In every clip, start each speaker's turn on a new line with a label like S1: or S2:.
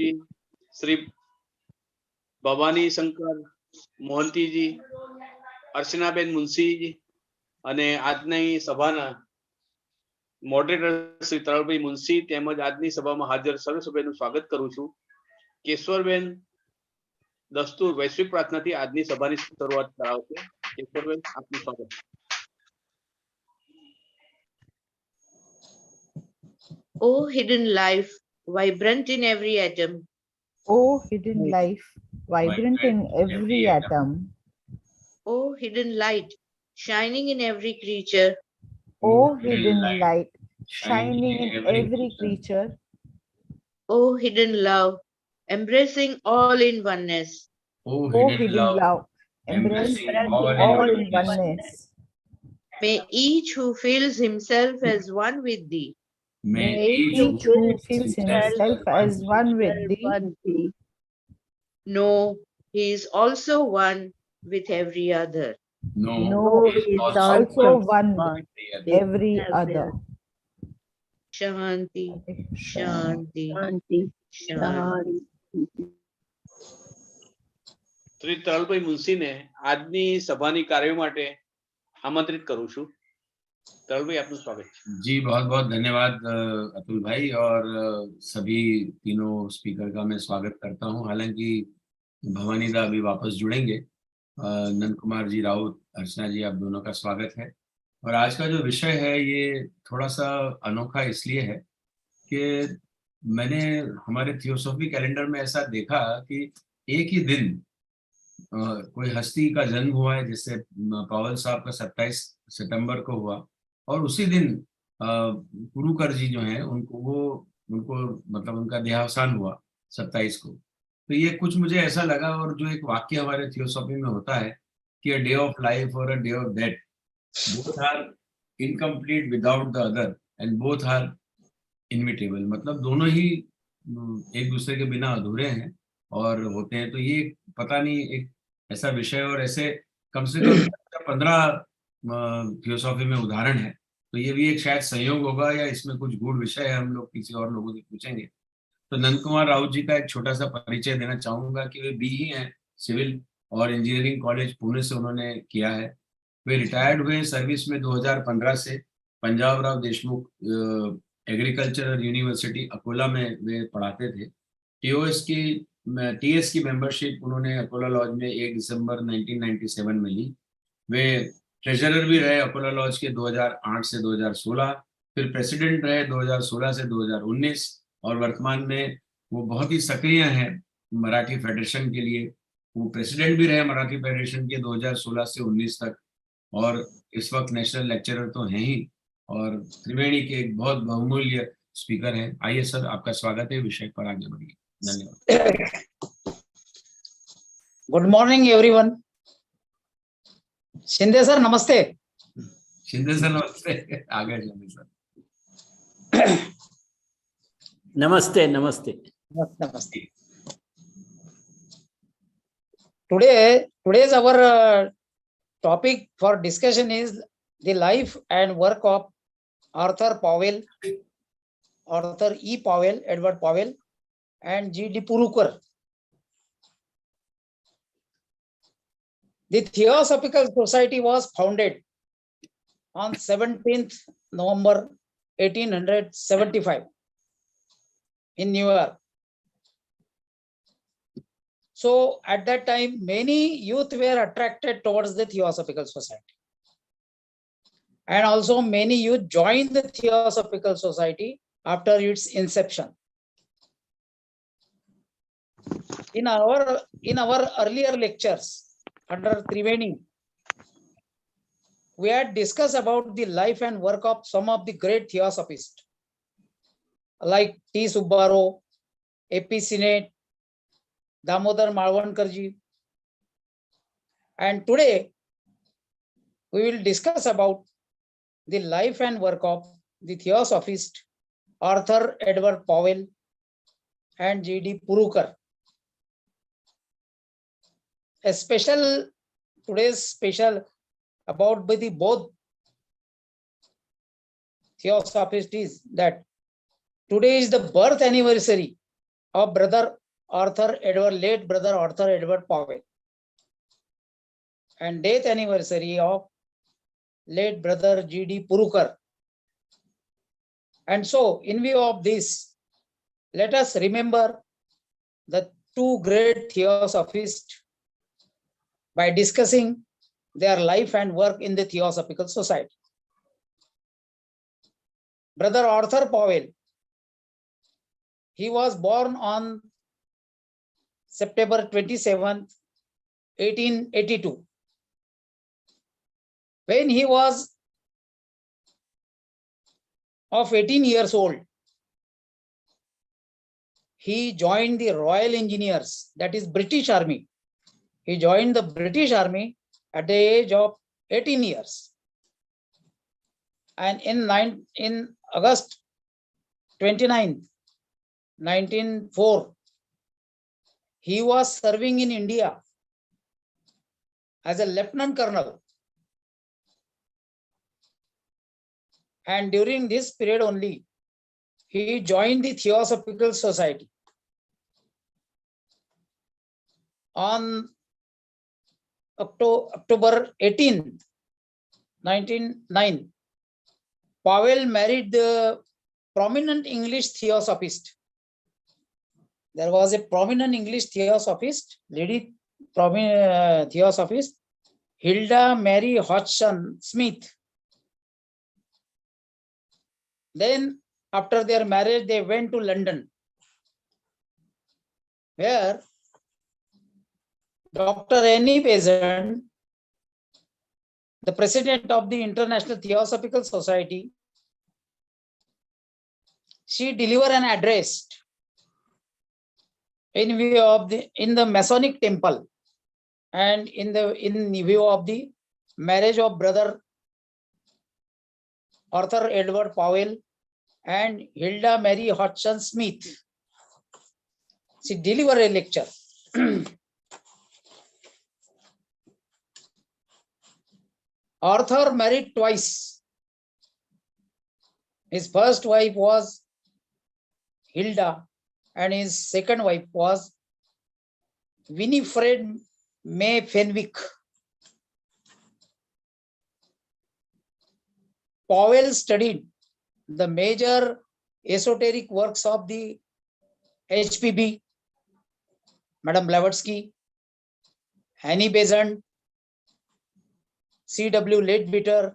S1: जी, श्री भवानी शंकर मोहंती जी, अर्चनाबेन मुंशी जी અને આજની સભાના મોડરેટર શ્રી તરલભાઈ મુંશી તેમજ આજની સભામાં હાજર સર્વ સભ્યોનું સ્વાગત કરું છું. કેશવરબેન દસ્તુર વૈશ્વિક પ્રાર્થનાથી આજની સભાની શરૂઆત કરાવશે. કેશવરબેન, આપનું સ્વાગત.
S2: O hidden life, vibrant in every atom.
S3: O hidden life, vibrant in every atom.
S2: O hidden light, shining in every creature.
S3: O hidden light, shining in every creature.
S2: O hidden love, embracing all in oneness.
S3: O hidden love, embracing all in oneness.
S2: May each who feels himself as one with thee.
S3: May each who feels himself as one with thee
S2: know he is also one with every other.
S3: know he is also one with every other.
S2: Shanti, Shanti, Shanti.
S1: Shri તરલભાઈ મુંશીને આજની સભાની કાર્ય માટે આમંત્રિત કરું છું. તરલભાઈ, આપનું સ્વાગત છે.
S4: जी बहुत बहुत धन्यवाद अतुल भाई, और सभी तीनों स्पीकर का मैं स्वागत करता हूं. हालांकि भवानी दा अभी वापस जुड़ेंगे. नंद कुमार जी राउत, अर्चना जी, आप दोनों का स्वागत है. और आज का जो विषय है ये थोड़ा सा अनोखा इसलिए है कि मैंने हमारे थियोसॉफी कैलेंडर में ऐसा देखा कि एक ही दिन कोई हस्ती का जन्म हुआ है, जिससे पावल साहब का 27 सितंबर को हुआ, और उसी दिन पुरुकर जी जो हैं उनको मतलब उनका देहावसान हुआ 27 को. तो ये कुछ मुझे ऐसा लगा, और जो एक वाक्य हमारे थियोसॉफी में होता है कि अ डे ऑफ लाइफ और a day of death, both are incomplete without the other and both are inevitable. मतलब दोनों ही एक दूसरे के बिना अधूरे हैं और होते हैं. तो ये पता नहीं एक ऐसा विषय, और ऐसे कम से कम 15 थियोसॉफी में उदाहरण है. तो ये भी एक शायद संयोग होगा, या इसमें कुछ गूढ़ विषय है, हम लोग किसी और लोगों से पूछेंगे. तो नंद कुमार राउत जी का एक छोटा सा परिचय देना चाहूंगा कि वे बी ही हैं, सिविल और इंजीनियरिंग कॉलेज पुणे से उन्होंने किया है. वे रिटायर्ड हुए सर्विस में 2015 से. पंजाब राव देशमुख एग्रीकल्चरल यूनिवर्सिटी अकोला में वे पढ़ाते थे. टीएस की मेंबरशिप उन्होंने अकोला लॉज में 1 दिसंबर 1997 में ली. वे ट्रेजरर भी रहे अकोला लॉज के 2008 से 2016, फिर प्रेसिडेंट रहे 2016 से 2019, और वर्तमान में वो बहुत ही सक्रिय हैं मराठी फेडरेशन के लिए. वो प्रेसिडेंट भी रहे मराठी फेडरेशन के 2016 से 19 तक, और इस वक्त नेशनल लेक्चरर तो हैं ही, और त्रिवेणी के एक बहुत बहुमूल्य स्पीकर हैं. आइए सर, आपका स्वागत है. विषय पर आगे बढ़िए. धन्यवाद.
S5: Good morning everyone. Shinde sir नमस्ते.
S4: शिंदे सर नमस्ते. आगे शिंदे सर.
S6: नमस्ते नमस्ते
S5: नमस्ते. Today's our topic for discussion is the life and work of Arthur E.Powell, Edward Powell, and G.D. Purucker. The Theosophical Society was founded on 17th November 1875 in New York. So at that time, many youth were attracted towards the Theosophical Society. And also many youth joined the Theosophical Society after its inception. In our earlier lectures under Triveni, we had discussed about the life and work of some of the great theosophists like T. Subbarao, A.P. Sinnett, Damodar Malvankarji. And today we will discuss about the life and work of the theosophist Arthur Edward Powell and G.D. Purucker. Today's special about the both theosophists is that today is the birth anniversary of late brother Arthur Edward Powell, and death anniversary of late brother G.D. Purucker. And so, in view of this, let us remember the two great theosophists by discussing their life and work in the Theosophical Society. Brother Arthur Powell, he was born on September 27th, 1882. When he was of 18 years old, he joined the Royal Engineers, that is British Army. He joined the British Army at the age of 18 years. And in August 29, 1904, he was serving in India as a lieutenant colonel. And during this period only, he joined the Theosophical Society. On October 18, 1909, Powell married the prominent English theosophist. There was a prominent English theosophist, lady theosophist, Hilda Mary Hodgson Smith. Then, after their marriage, they went to London, where Dr. Annie Besant, the president of the International Theosophical Society, she delivered an address in view of the Masonic temple and in view of the marriage of brother Arthur Edward Powell and Hilda Mary Hodgson Smith. She delivered a lecture. Arthur married twice. His first wife was Hilda and his second wife was Winifred May Fenwick. Powell studied the major esoteric works of the HPB, Madame Blavatsky, Annie Besant, C.W. Leadbeater.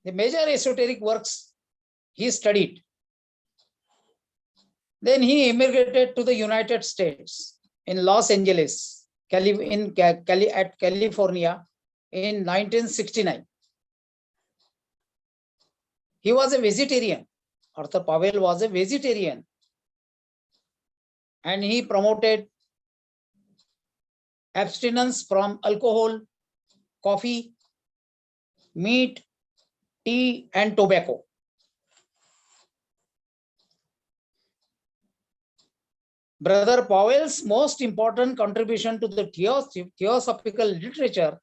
S5: The major esoteric works he studied. Then he immigrated to the United States in Los Angeles, at California in 1969. He was a vegetarian. Arthur Powell was a vegetarian. And he promoted abstinence from alcohol, coffee, meat, tea, and tobacco. Brother Powell's most important contribution to the theosophical literature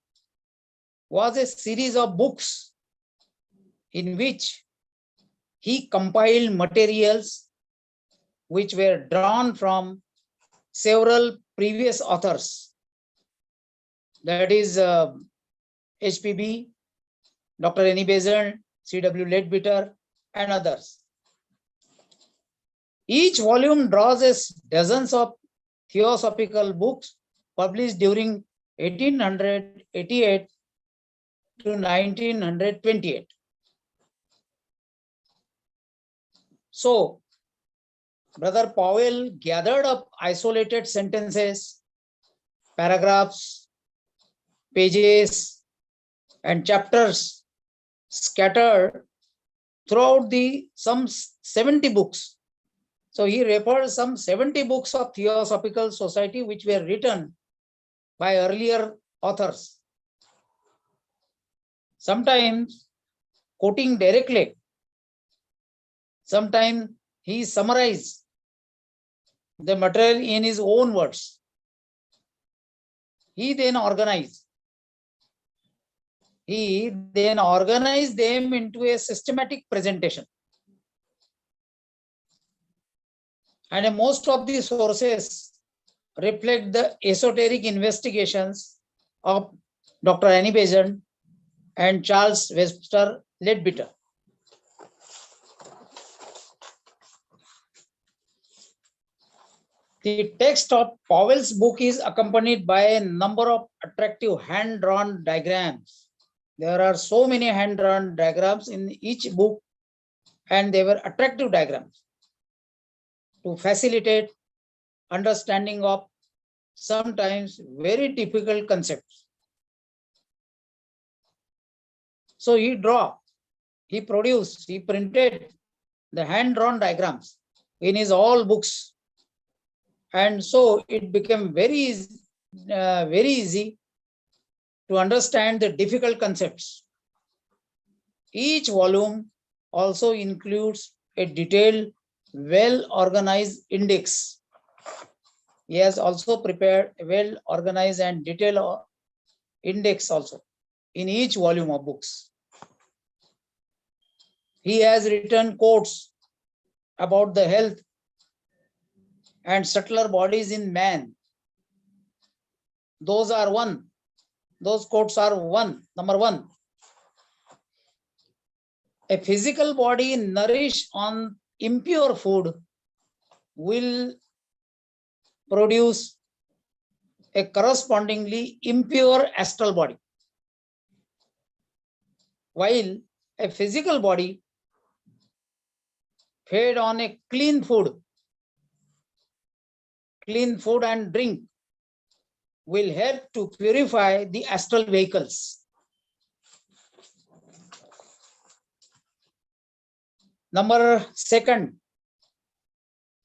S5: was a series of books in which he compiled materials which were drawn from several previous authors. That is HPB, Dr. Annie Besant, C.W. Leadbeater, and others. Each volume draws dozens of theosophical books published during 1888 to 1928. So, Brother Powell gathered up isolated sentences, paragraphs, pages, and chapters scattered throughout some 70 books. So he referred some 70 books of Theosophical Society which were written by earlier authors. Sometimes quoting directly, sometimes he summarized the material in his own words. He then organized them into a systematic presentation. And most of the sources reflect the esoteric investigations of Dr. Annie Besant and Charles Webster Leadbeater. The text of Powell's book is accompanied by a number of attractive hand-drawn diagrams. There are so many hand-drawn diagrams in each book, and they were attractive diagrams to facilitate understanding of sometimes very difficult concepts. So he produced, he printed the hand-drawn diagrams in his all books. And so it became very easy to understand the difficult concepts. Each volume also includes a detailed, well-organized index. He has also prepared a well-organized and detailed index also in each volume of books. He has written quotes about the health and subtler bodies in man. Those quotes are number one. A physical body nourished on impure food will produce a correspondingly impure astral body, while a physical body fed on a clean food and drink will help to purify the astral vehicles. Number second,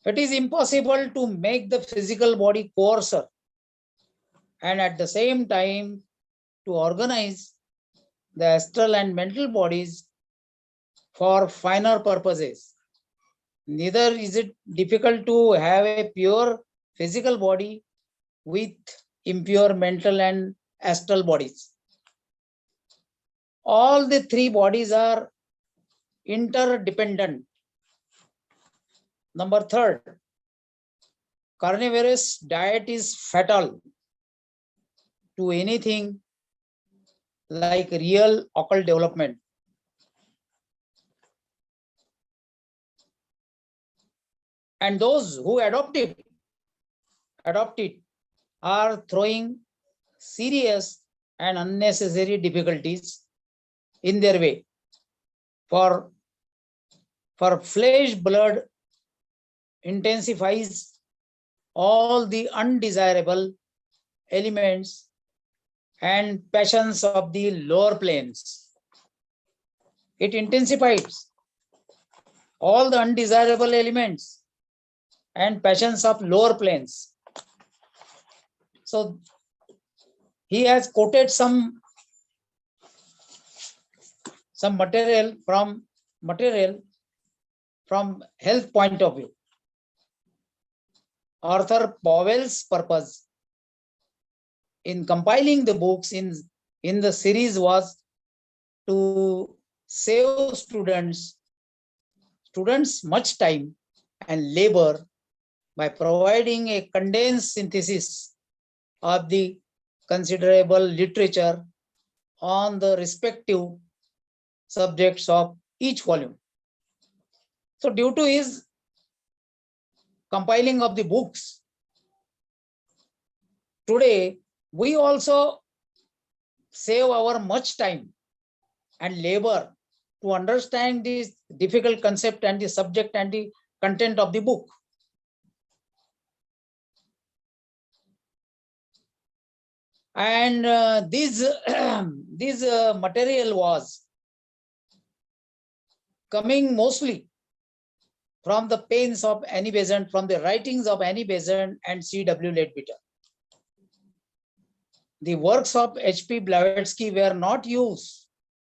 S5: it is impossible to make the physical body coarser and at the same time to organize the astral and mental bodies for finer purposes. Neither is it difficult to have a pure physical body with impure mental and astral bodies. All the three bodies are interdependent. Number third, carnivorous diet is fatal to anything like real occult development. And those who adopt it are throwing serious and unnecessary difficulties in their way. For flesh blood intensifies all the undesirable elements and passions of the lower planes. It intensifies all the undesirable elements and passions of lower planes. So he has quoted some material from health point of view. Arthur Powell's purpose in compiling the books in the series was to save students much time and labor by providing a condensed synthesis of the considerable literature on the respective subjects of each volume. So due to his compiling of the books, today we also save our much time and labor to understand this difficult concept and the subject and the content of the book. And this material was coming mostly from the pens of Annie Besant, from the writings of Annie Besant and C.W. Leadbeater. The works of H.P. Blavatsky were not used.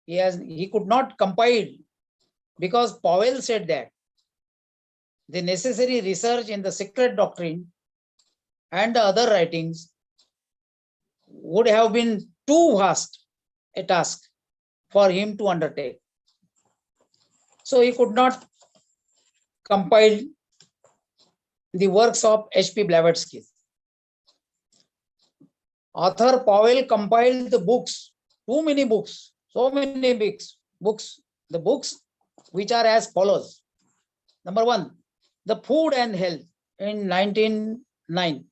S5: He could not compile because Powell said that the necessary research in the secret doctrine and the other writings would have been too vast a task for him to undertake. So he could not compile the works of H.P. Blavatsky. Author Powell compiled the books, too many books, so many books, the books which are as follows. Number 1, The Food and Health in 1909,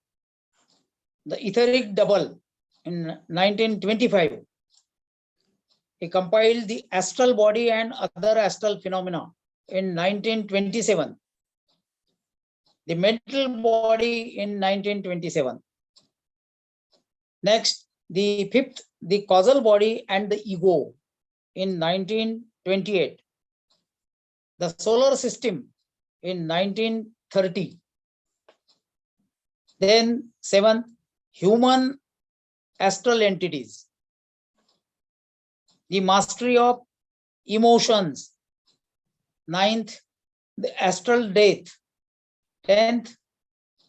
S5: The Etheric Double in 1925. He compiled The Astral Body and Other Astral Phenomena in 1927. The Mental Body in 1927. Next, the 5th, The Causal Body and the Ego in 1928. The Solar System in 1930. Then 7th, Human Astral Entities. The Mastery of Emotions. 9th, The Astral Death. 10th,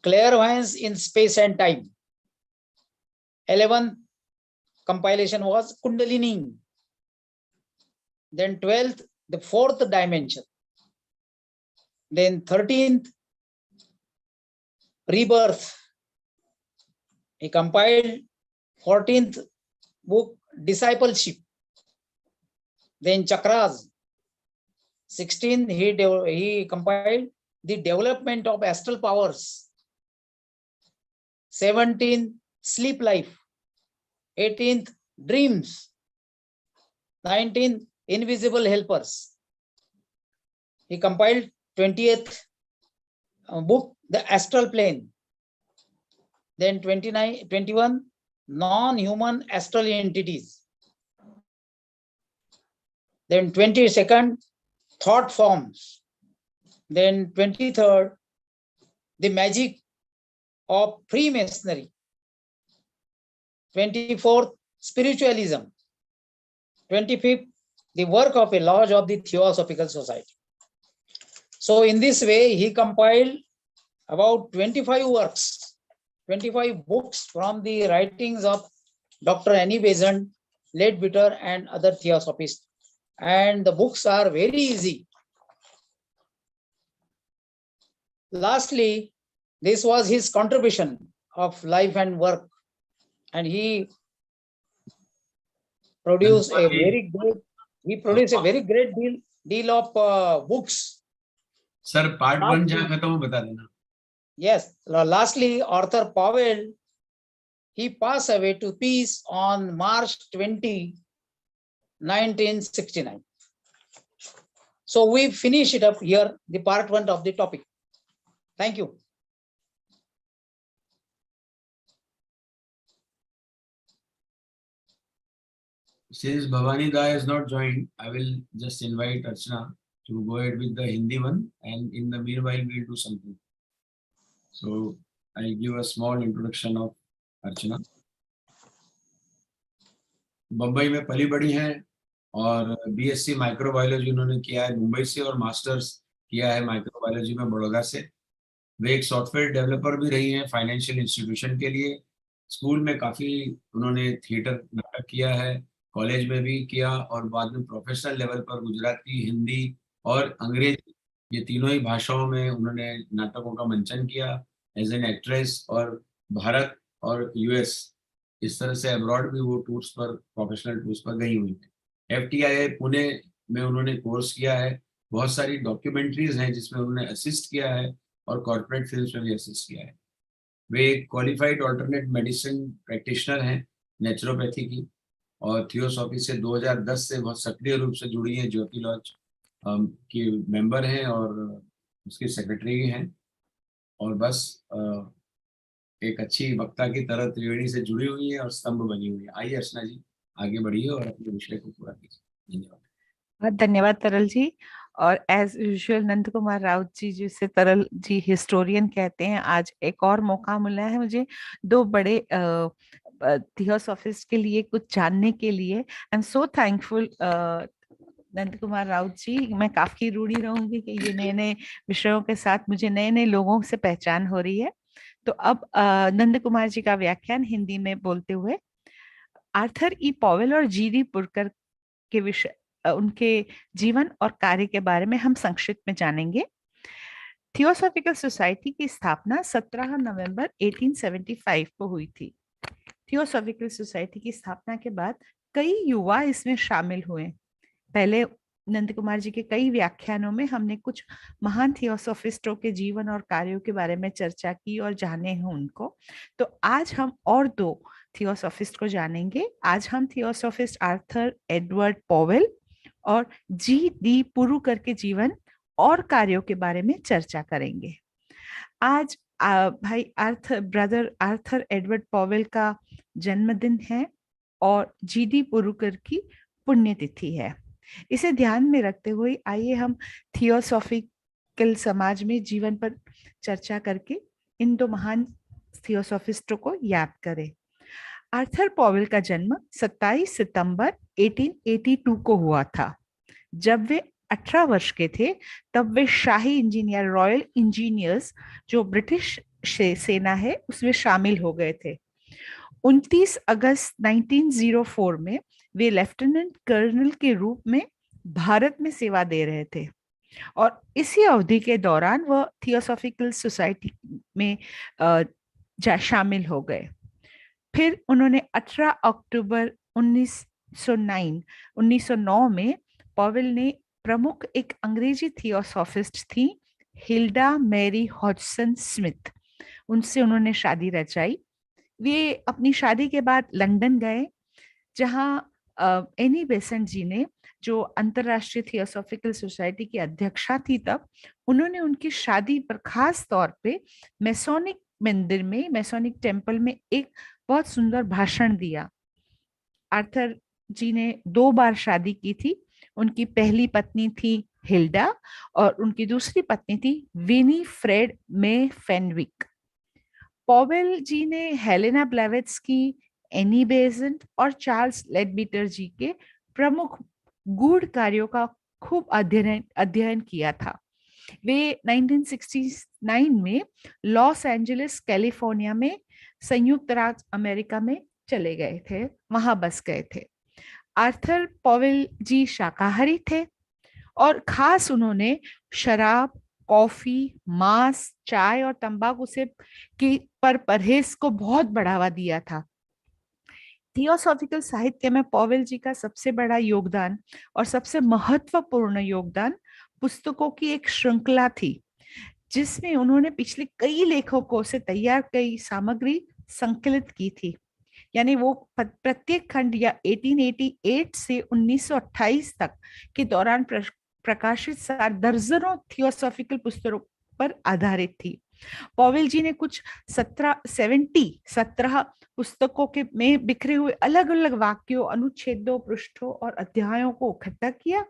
S5: Clairvoyance in Space and Time. 11th compilation was Kundalini. Then 12th, the 4th dimension. Then 13th, Rebirth. He compiled 14th book, Discipleship. Then Chakras. 16th, he compiled the Development of Astral Powers. 17th, Sleep Life. 18th, Dreams. 19th, Invisible Helpers. He compiled 20th book, The Astral Plane. Then 21, Non-Human Astral Entities. Then 22nd, Thought Forms. Then 23rd, The Magic of Freemasonry. 24th, Spiritualism. 25th, The Work of a Lodge of the Theosophical Society. So in this way, he compiled about 25 works, 25 books from the writings of Dr. Annie Besant, Leadbeater, and other theosophists. And the books are very easy. Lastly, this was his contribution of life and work. And he produced a very great deal of books.
S4: Sir, part 1 जहाँ खत्म हो बता देना.
S5: Yes. Lastly, Arthur Powell, he passed away to peace on March 20, 1969. So we finish it up here, the part 1 of the topic. Thank you.
S4: Since Bhavani Da has not joined, I will just invite Archana to go ahead with the Hindi one, and in the meanwhile we'll do something. So I'll give a small introduction of Archana. Bombay में पली बड़ी हैं और BSc microbiology उन्होंने किया है मुंबई से और मास्टर्स किया है माइक्रोबायोलॉजी में बड़ौदा से. वे एक सॉफ्टवेयर डेवलपर भी रही हैं फाइनेंशियल इंस्टीट्यूशन के लिए. स्कूल में काफ़ी उन्होंने थिएटर नाटक किया है, कॉलेज में भी किया, और बाद में प्रोफेशनल लेवल पर गुजराती, हिंदी और अंग्रेजी, ये तीनों ही भाषाओं में उन्होंने नाटकों का मंचन किया एज एन एक्ट्रेस. और भारत और यूएस, इस तरह से अब्रॉड भी वो टूर्स पर, प्रोफेशनल टूर्स पर गई हुई थी. FTII पुणे में उन्होंने कोर्स किया है. बहुत सारी डॉक्यूमेंट्रीज हैं जिसमें उन्होंने असिस्ट किया है और कॉर्पोरेट फिल्म्स में भी असिस्ट किया है. वे एक क्वालिफाइड ऑल्टरनेट मेडिसिन प्रैक्टिशनर हैं नेचुरोपैथी की, और थियोसॉफी से 2010 से बहुत सक्रिय रूप से जुड़ी हैं. ज्योति लॉज की मेंबर हैं और उसकी सेक्रेटरी भी हैं. और बस एक अच्छी वक्ता की तरह त्रिवेणी से जुड़ी हुई है और स्तंभ बनी हुई है. आइए अर्चना जी, आगे बढ़िए और अपने विषय को पूरा कीजिए. धन्यवाद.
S3: बहुत धन्यवाद तरल जी. और एज यूजुअल नंद कुमार राउत जी, जिसे तरल जी हिस्टोरियन कहते हैं, आज एक और मौका मिला है मुझे 2 बड़े थियोसॉफिस्ट के लिए कुछ जानने के लिए. I am so thankful Nand Kumar Raut जी. मैं काफी रूढ़ी रहूंगी कि ये नए नए विषयों के साथ मुझे नए नए लोगों से पहचान हो रही है. तो अब नंद कुमार जी का व्याख्यान हिंदी में बोलते हुए आर्थर ई पॉवेल और जी.डी. पुरकर के विषय, उनके जीवन और कार्य के बारे में हम संक्षिप्त में जानेंगे. थियोसॉफिकल सोसाइटी की स्थापना 17 नवंबर 1875 को हुई थी। थियोसॉफिकल सोसाइटी की स्थापना के बाद कई युवा इसमें शामिल हुए। पहले नंद कुमार जी के कई व्याख्यानों में हमने कुछ महान थियोसॉफिस्टों के जीवन और कार्यों के बारे में चर्चा की और जाने हैं उनको। तो आज हम और दो थियोसॉफिस्ट को जानेंगे। आज हम थियोसॉफिस्ट आर्थर एडवर्ड पॉवेल और जी.डी. पुरुकर के जीवन और कार्यों के बारे में चर्चा करेंगे। आज भाई ब्रदर आर्थर एडवर्ड पॉवेल का जन्मदिन है और जी.डी. पुरुकर की पुण्यतिथि है। इसे ध्यान में रखते हुए आइए हम थियोसॉफिकल समाज में जीवन पर चर्चा करके इन दो महान थियोसॉफिस्टों को याद करें। आर्थर पॉवेल का जन्म 27 सितंबर 1882 को हुआ था। जब वे 18 वर्ष के थे तब वे शाही इंजीनियर रॉयल इंजीनियर्स जो ब्रिटिश सेना है उसमें शामिल हो गए थे। 29 अगस्त 1904 में वे लेफ्टिनेंट कर्नल के रूप में भारत में सेवा दे रहे थे और इसी अवधि के दौरान वह थियोसॉफिकल सोसाइटी में शामिल हो गए। फिर उन्होंने 18 अक्टूबर 1909 में पॉवेल ने प्रमुख एक अंग्रेजी थियोसॉफिस्ट थी हिल्डा मैरी हॉजसन स्मिथ, उनसे उन्होंने शादी रचाई। वे अपनी शादी के बाद लंदन गए जहां एनी बेसेंट जी ने, जो अंतरराष्ट्रीय थियोसॉफिकल सोसाइटी की अध्यक्षा थी तब, उन्होंने उनकी शादी पर खास तौर पे मैसोनिक मंदिर में, मैसोनिक टेम्पल में एक बहुत सुंदर भाषण दिया। आर्थर जी ने 2 बार शादी की थी। उनकी पहली पत्नी थी हिल्डा और उनकी दूसरी पत्नी थी विनी फ्रेड मे फेनविक। पॉवेल जी ने हेलेना ब्लेवेट्स्की, एनी बेसेंट और चार्ल्स लेडबीटर जी के प्रमुख गूढ़ कार्यों का खूब अध्ययन किया था। वे 1969 में लॉस एंजलिस कैलिफोर्निया में संयुक्त राज्य अमेरिका में चले गए थे, वहां बस गए थे। आर्थर पॉवेल जी शाकाहारी थे और खास उन्होंने शराब, कॉफी, मांस, चाय और तंबाकू से पर परहेज को बहुत बढ़ावा दिया था। थियोसॉफिकल साहित्य में पॉवेल जी का सबसे बड़ा योगदान और सबसे महत्वपूर्ण योगदान पुस्तकों की एक श्रृंखला थी जिसमें उन्होंने पिछले कई लेखकों से तैयार कई सामग्री संकलित की थी। यानी वो प्रत्येक खंड या 1888 से 1928 तक के दौरान प्रकाशित दर्जनों थियोसॉफिकल पुस्तकों पर आधारित थी। पॉवेल जी ने कुछ 17 पुस्तकों के में बिखरे हुए अलग अलग वाक्यों, अनुच्छेदों, पृष्ठों और अध्यायों को इकट्ठा किया।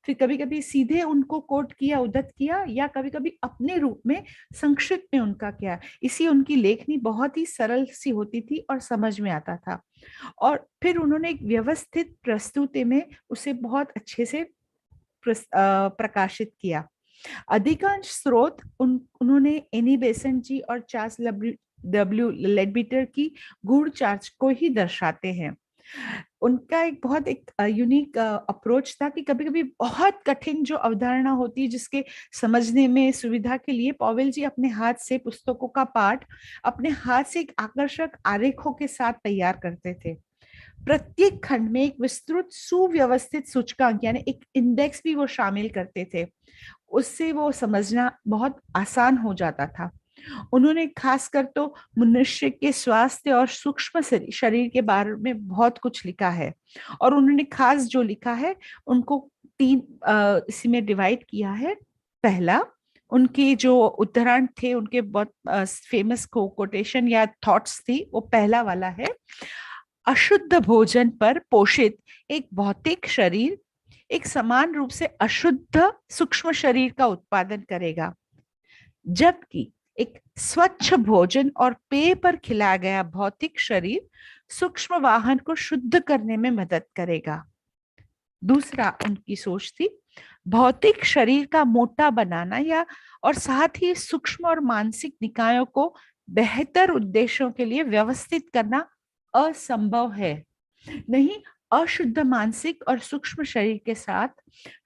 S3: फिर कभी कभी सीधे उनको कोट किया, उद्धत किया, या कभी कभी अपने रूप में संक्षिप्त में उनका किया। इसी उनकी लेखनी बहुत ही सरल सी होती थी और समझ में आता था। और फिर उन्होंने एक व्यवस्थित प्रस्तुति में उसे बहुत अच्छे से प्रकाशित किया। अधिकांश स्रोत उन्होंने एनी बेसेंट जी और चार्ल्स डब्ल्यू लेडबीटर की गूढ़ चार्ज को ही दर्शाते हैं। उनका एक बहुत यूनिक अप्रोच था कि कभी कभी बहुत कठिन जो अवधारणा होती है जिसके समझने में सुविधा के लिए पॉवेल जी अपने हाथ से पुस्तकों का पाठ अपने हाथ से एक आकर्षक आरेखों के साथ तैयार करते थे। प्रत्येक खंड में एक विस्तृत सुव्यवस्थित सूचकांक यानी एक इंडेक्स भी वो शामिल करते थे। उससे वो समझना बहुत आसान हो जाता था। उन्होंने खासकर तो मनुष्य के स्वास्थ्य और सूक्ष्म शरीर के बारे में बहुत कुछ लिखा है और उन्होंने खास जो लिखा है उनको 3 इसी में डिवाइड किया है। पहला, उनके जो उद्धरण थे, उनके बहुत फेमस कोटेशन या थॉट्स थी, वो पहला वाला है, अशुद्ध भोजन पर पोषित एक भौतिक शरीर एक समान रूप से अशुद्ध सूक्ष्म शरीर का उत्पादन करेगा, जबकि एक स्वच्छ भोजन और पेय पर खिलाया गया भौतिक शरीर सूक्ष्म वाहन को शुद्ध करने में मदद करेगा। दूसरा उनकी सोच थी, भौतिक शरीर का मोटा बनाना या और साथ ही सूक्ष्म और मानसिक निकायों को बेहतर उद्देश्यों के लिए व्यवस्थित करना असंभव है। नहीं, अशुद्ध मानसिक और सूक्ष्म शरीर के साथ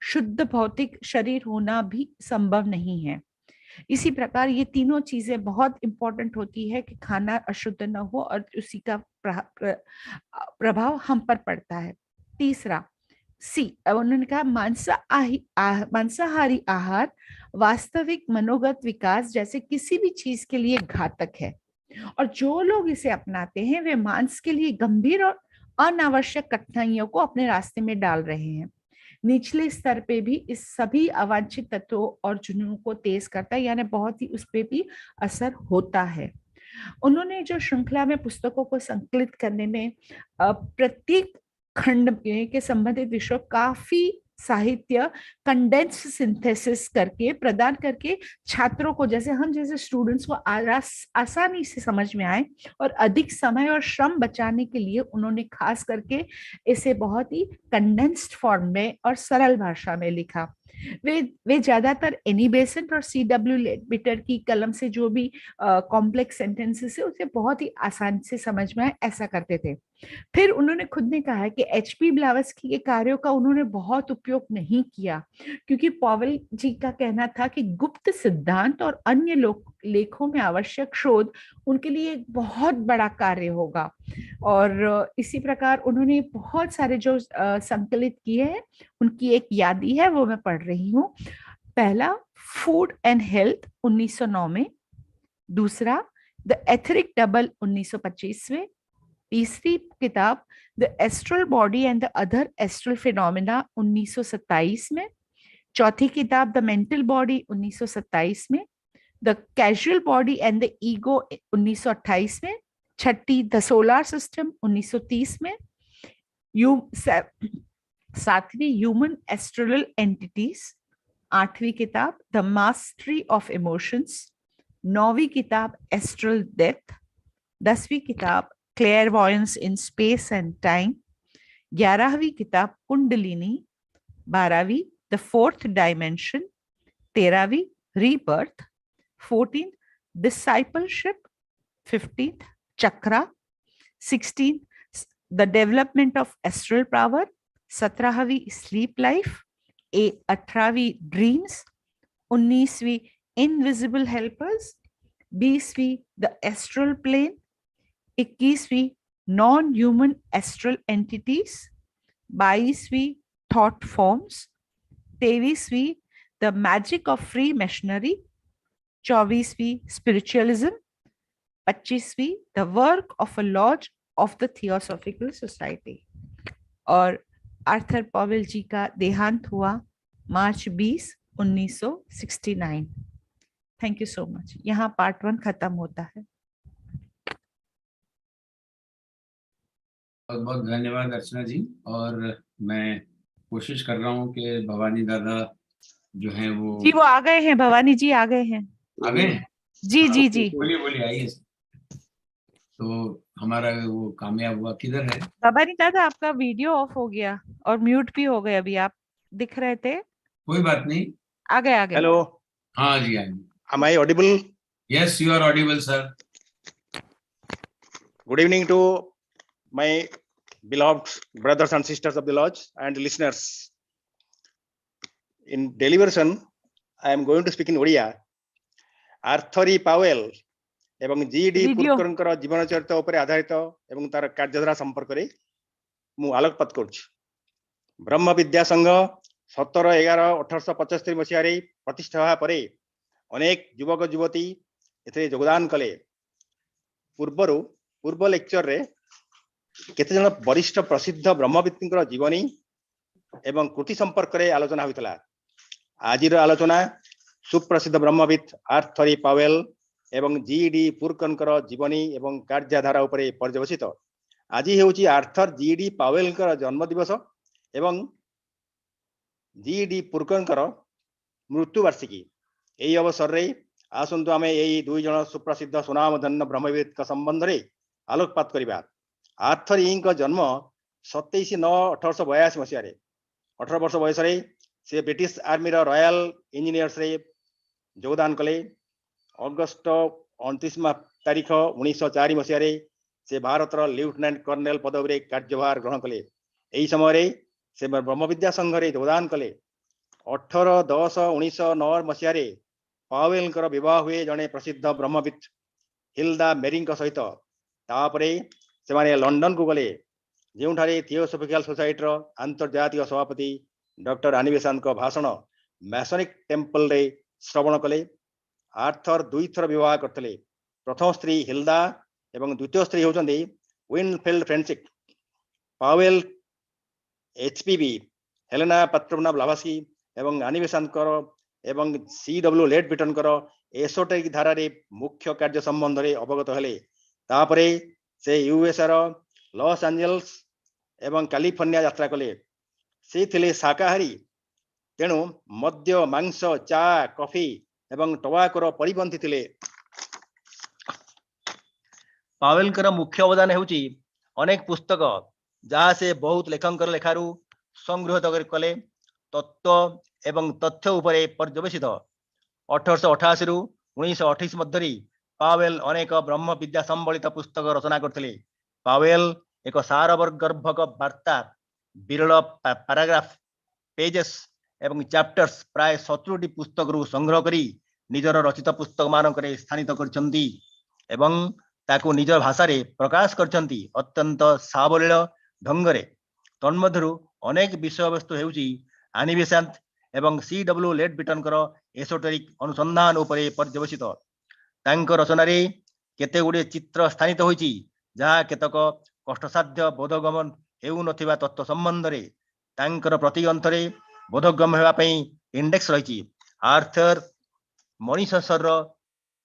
S3: शुद्ध भौतिक शरीर होना भी संभव नहीं है। इसी प्रकार ये तीनों चीजें बहुत इंपॉर्टेंट होती है कि खाना अशुद्ध न हो और उसी का प्रभाव हम पर पड़ता है। तीसरा सी, अब उन्होंने कहा मांसाहारी आहार वास्तविक मनोगत विकास जैसे किसी भी चीज के लिए घातक है, और जो लोग इसे अपनाते हैं वे मांस के लिए गंभीर और अनावश्यक कठिनाइयों को अपने रास्ते में डाल रहे हैं। निचले स्तर पे भी इस सभी अवांछित तत्वों और जुनून को तेज करता है, यानी बहुत ही उस पे भी असर होता है। उन्होंने जो श्रृंखला में पुस्तकों को संकलित करने में प्रत्येक खंड के संबंधित विषयों काफी साहित्य कंडेंस सिंथेसिस करके प्रदान करके छात्रों को, जैसे हम जैसे स्टूडेंट्स को आसानी से समझ में आए और अधिक समय और श्रम बचाने के लिए उन्होंने खास करके इसे बहुत ही कंडेंस्ड फॉर्म में और सरल भाषा में लिखा। वे ज्यादातर एनी बेसेंट और C.W. लेडबिटर की कलम से जो भी कॉम्प्लेक्स सेंटेंसेस है उसे बहुत ही आसान से समझ में आए, ऐसा करते थे। फिर उन्होंने खुद ने कहा कि H.P. ब्लावत्स्की के कार्यों का उन्होंने बहुत उपयोग नहीं किया, क्योंकि पॉवेल जी का कहना था कि गुप्त सिद्धांत और अन्य लेखों में आवश्यक शोध उनके लिए एक बहुत बड़ा कार्य होगा। और इसी प्रकार उन्होंने बहुत सारे जो संकलित किए हैं उनकी एक यादी है, वो मैं पढ़ रही हूँ। पहला फूड एंड हेल्थ 1909 में, दूसरा द एथरिक डबल 1925 में, तीसरी किताब the astral body and the other astral phenomena 1927 में, चौथी किताब द मेंटल बॉडी 1927 में, the casual body and the ego 1928 में, छठी द सोलर सिस्टम 1930 में, सातवीं ह्यूमन एस्ट्रल एंटिटीज, आठवीं किताब द मास्टरी ऑफ इमोशंस, नौवीं किताब एस्ट्रल डेथ, 10वीं किताब clairvoyance in space and time, 11वीं किताब कुंडलिनी, 12वीं द फोर्थ डायमेंशन, 13वीं rebirth, 14th discipleship, 15th chakra, 16th the development of astral power, 17वीं sleep life, 18वीं dreams, 19वीं invisible helpers, 20वीं the astral plane, 21वीं non-human astral entities, 22वीं thought forms, 23वीं the magic of free machinery, 24वीं spiritualism, 25वीं the work of a lodge of the theosophical society। और Arthur Powell जी का देहांत हुआ मार्च 20, 1969। Thank you so much. यहाँ part 1 खत्म होता है।
S4: बहुत बहुत धन्यवाद अर्चना जी। और मैं कोशिश कर रहा हूँ कि भवानी दादा जो हैं वो
S3: जी, वो आ गए हैं, भवानी जी आ गए हैं।
S4: आ गए हैं?
S3: जी जी जी,
S4: बोलिए बोलिए, आइए। तो हमारा वो कामयाब हुआ, किधर है
S3: भवानी दादा? आपका वीडियो ऑफ हो गया और म्यूट भी हो गए, अभी आप दिख रहे थे।
S4: कोई बात नहीं,
S3: आ गए आ गए।
S1: हेलो,
S4: हाँ जी आइए।
S1: am I audible?
S4: Yes you are audible sir.
S1: Good evening to my beloved brothers and sisters of the lodge and listeners. In deliberation, I am going to speak in Odia. Arthur E.Powell এবং G.D. ପୁରୁକରଙ୍କର ଜୀବନ ଚରିତ୍ର ଉପରେ ଆଧାରିତ ଏବଂ ତାର କାର୍ଯ୍ୟଧାରା ସମ୍ପର୍କରେ ମୁଁ ଆଲୋକପାତ କରୁଛି। ବ୍ରହ୍ମ ବିଦ୍ୟା ସଂଘ 17/11/1875 ମସିହାରେ ପ୍ରତିଷ୍ଠା ହେବା ପରେ ଅନେକ ଯୁବକ ଯୁବତୀ ଏଥିରେ ଯୋଗଦାନ କଲେ। ପୂର୍ବ ଲେକ୍ଚରରେ କେତେ ଜଣ ବରିଷ୍ଠ ପ୍ରସିଦ୍ଧ ବ୍ରହ୍ମବିତ୍ଙ୍କର ଜୀବନୀ ଏବଂ କୃତି ସମ୍ପର୍କରେ ଆଲୋଚନା ହୋଇଥିଲା। ଆଜିର ଆଲୋଚନା ସୁପ୍ରସିଦ୍ଧ ବ୍ରହ୍ମବିତ୍ ଆର୍ଥର ଇ ପାୱେଲ ଏବଂ G.D. ପୁରୁକରଙ୍କର ଜୀବନୀ ଏବଂ କାର୍ଯ୍ୟଧାରା ଉପରେ ପର୍ଯ୍ୟବସିତ। ଆଜି ହେଉଛି ଆର୍ଥର G.D. ପାୱେଲଙ୍କର ଜନ୍ମ ଦିବସ ଏବଂ G.D. ପୁରୁକରଙ୍କର ମୃତ୍ୟୁ ବାର୍ଷିକୀ। ଏହି ଅବସରରେ ଆସନ୍ତୁ ଆମେ ଏହି ଦୁଇ ଜଣ ସୁପ୍ରସିଦ୍ଧ ସୁନାମଧନ୍ୟ ବ୍ରହ୍ମବିତ୍ଙ୍କ ସମ୍ବନ୍ଧରେ ଆଲୋକପାତ କରିବା। ଆର୍ଥର ଇଙ୍କ ଜନ୍ମ 27/9/1882 ମସିହାରେ। 18 ବର୍ଷ ବୟସରେ ସେ ବ୍ରିଟିଶ ଆର୍ମିର ରୟାଲ ଇଞ୍ଜିନିୟର୍ସରେ ଯୋଗଦାନ କଲେ। ଅଗଷ୍ଟ 29 ତାରିଖ 1904 ମସିହାରେ ସେ ଭାରତର ଲେଫ୍ଟନାଣ୍ଟ କର୍ଣ୍ଣେଲ ପଦବୀରେ କାର୍ଯ୍ୟଭାର ଗ୍ରହଣ କଲେ। ଏହି ସମୟରେ ସେ ବ୍ରହ୍ମବିଦ୍ୟା ସଂଘରେ ଯୋଗଦାନ କଲେ। 18/10/1909 ମସିହାରେ
S7: पावेलଙ୍କର विवाह हुए जड़े प्रसिद्ध ब्रह्मविद हिल्दा मेरी सहित तापरे से लंडन को गले जोठारे थियोसॉफिकल सोसाइटी अंतर्जातीय सभापति डॉक्टर आनी बेसांत भाषण मैसोनिक टेम्पल रे श्रवण कले। आर्थर दुई थर विवाह करते। प्रथम स्त्री हिल्दा एवं द्वितीय स्त्री होती विनफील्ड फ्रेंचिक। पावेल एचपीबी हेलेना पेट्रोवना ब्लाभास्की एवं आनी बेसांत एवं CW लेट बिटनकर एसोटेरिक धारा रे मुख्य कार्य संबंध रे अवगत हेले। तापरे से यूएसए रो लॉस एंजल्स एवं कैलिफोर्निया यात्रा कले। से थिले शाकाहारी तेणु मद्य मांस चा कॉफी एवं टबाकोर परिपंथी थिले। पावेलकर मुख्य अवदान हेउची अनेक पुस्तक जहाँ से बहुत लेखकर लेखारू संग्रहित कले। तत्व एवं तथ्य उपरे पर्यवेसित 1888 रु 1928 मध्य पावेल अनेक ब्रह्म विद्या संबलित पुस्तक रचना करते। पावेल एक सारगर्भक वार्ता विरल पैराग्राफ पेजेस एवं चैप्टर्स प्राय 70 पुस्तक रु संग्रह करी निजर रचित पुस्तक मानकरे स्थानित करछंती एवं ताकू निज भाषा रे प्रकाश करछंती अत्यंत सावलील ढंगरे। तन्मध्यरु अनेक विषय वस्तु हेउची आनी बेसांत एवं CW लेट बिटनकर एसोटेरिक अनुसंधान उपरे पर्यवेसित। तांक रचना रे केते गुडे चित्र स्थानित होईची जहाँ केतक कष्टसाध्य बोधगमन हेउ नथिबा तत्व संबंध रे तांकर प्रति अंतरे बोधगम हेबा पई इंडेक्स रहिची। आर्थर मनीष शरीर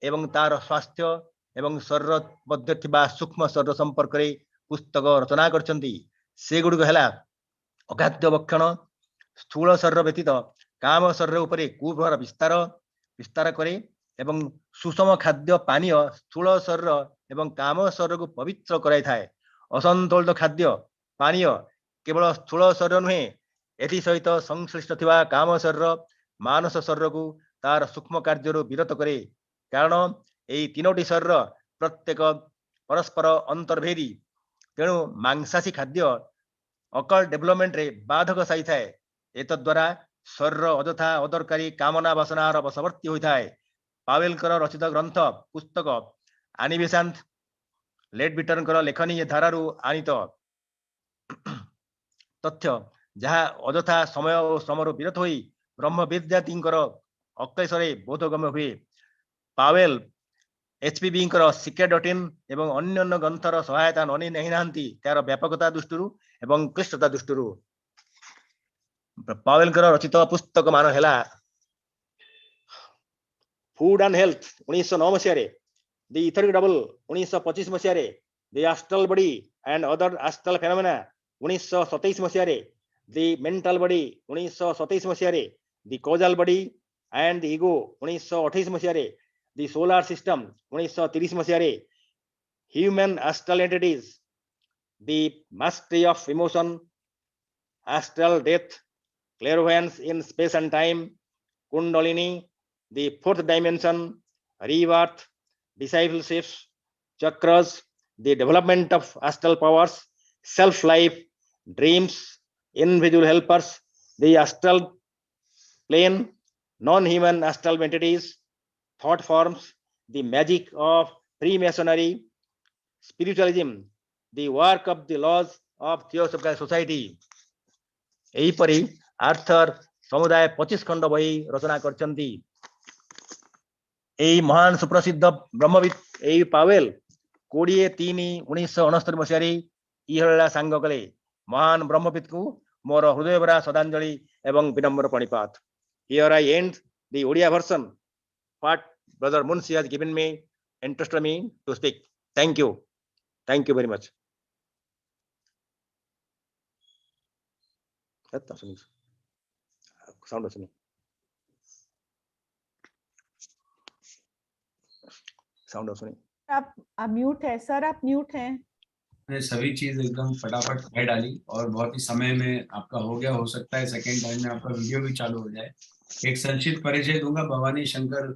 S7: एवं तार स्वास्थ्य एवं शरीर मध्य थिबा सूक्ष्म शरीर संपर्क रे पुस्तक रचना करछंती। से गुडिक हेला अखाद्य भक्षण स्थूल शरीर व्यतीत काम शरीर उपरे कुप्रभाव विस्तार करे एवं सुषम खाद्य पानीय स्थूल शरीर एवं काम शरीर को पवित्र कराई थाए। असंतुलित खाद्य पानीय केवल स्थूल शरीर नुहे एथि सहित संश्लिष्ट थिबा काम शरीर मानस शरीर को तार सूक्ष्म कार्य विरत करे। कारण यही तीनोटी शरीर प्रत्येक परस्पर अंतर्भेदी तेणु मांसाशी खाद्य अकल डेभलपमेंट रे बाधक साई थाए। एतद्वारा शरीर अजथा अदरकारी कामना वासनार वशवर्ती होता है। पावेलकर रचित ग्रंथ पुस्तक आनी बेसांत लेट बिटनकर लेखनी धारारू आनीत तथ्य जहाँ अजथा समय और श्रमर विरत होई ब्रह्म विद्यार्थींकर अक्लेशरे बोधगम्य हुए। पावेल HPB सिक्रेट.in एवं अन्य ग्रंथर सहायता ननी नहीं नांती त्यार व्यापकता दृष्टि एवं क्लिष्टता दृष्टि। पावेलकर रचित पुस्तक मान हेला फूड एंड हेल्थ 1909 मसीह, द इथरिक डबल 1925 मसीह, the astral body and other astral phenomena 1927 मसीह, द मेंटल बॉडी 1927 मसीह, the causal body and the ego 1928 मसीह, द सोलर सिस्टम 1930 मसीह, human astral entities, the mastery of emotion, astral death, clairvoyance in space and time, kundalini, the fourth dimension, rebirth, discipleships, chakras, the development of astral powers, self-life, dreams, invisible helpers, the astral plane, non-human astral entities, thought forms, the magic of Freemasonry, spiritualism, the work of the laws of theosophical society। यही परी Arthur समुदाय 25 खंड बही रचना करछंती। एई महान सुप्रसिद्ध ब्रह्मविद एई Pavel 20/3/1969 मसीह इहला सांग कले। महान ब्रह्मविद को मोर हृदयभरा श्रद्धांजलि एवं विनम्र प्रणिपात। Here I and the Odia version what brother Munshi has given me interested me to speak. Thank you very much. Sound सुनिए, साउंड सुनिए।
S3: आप म्यूट है सर, आप म्यूट हैं।
S4: मैंने सभी चीज एकदम फटाफट कह डाली और बहुत ही समय में आपका हो गया। हो सकता है सेकेंड टाइम में आपका वीडियो भी चालू हो जाए। एक संक्षिप्त परिचय दूंगा। भवानी शंकर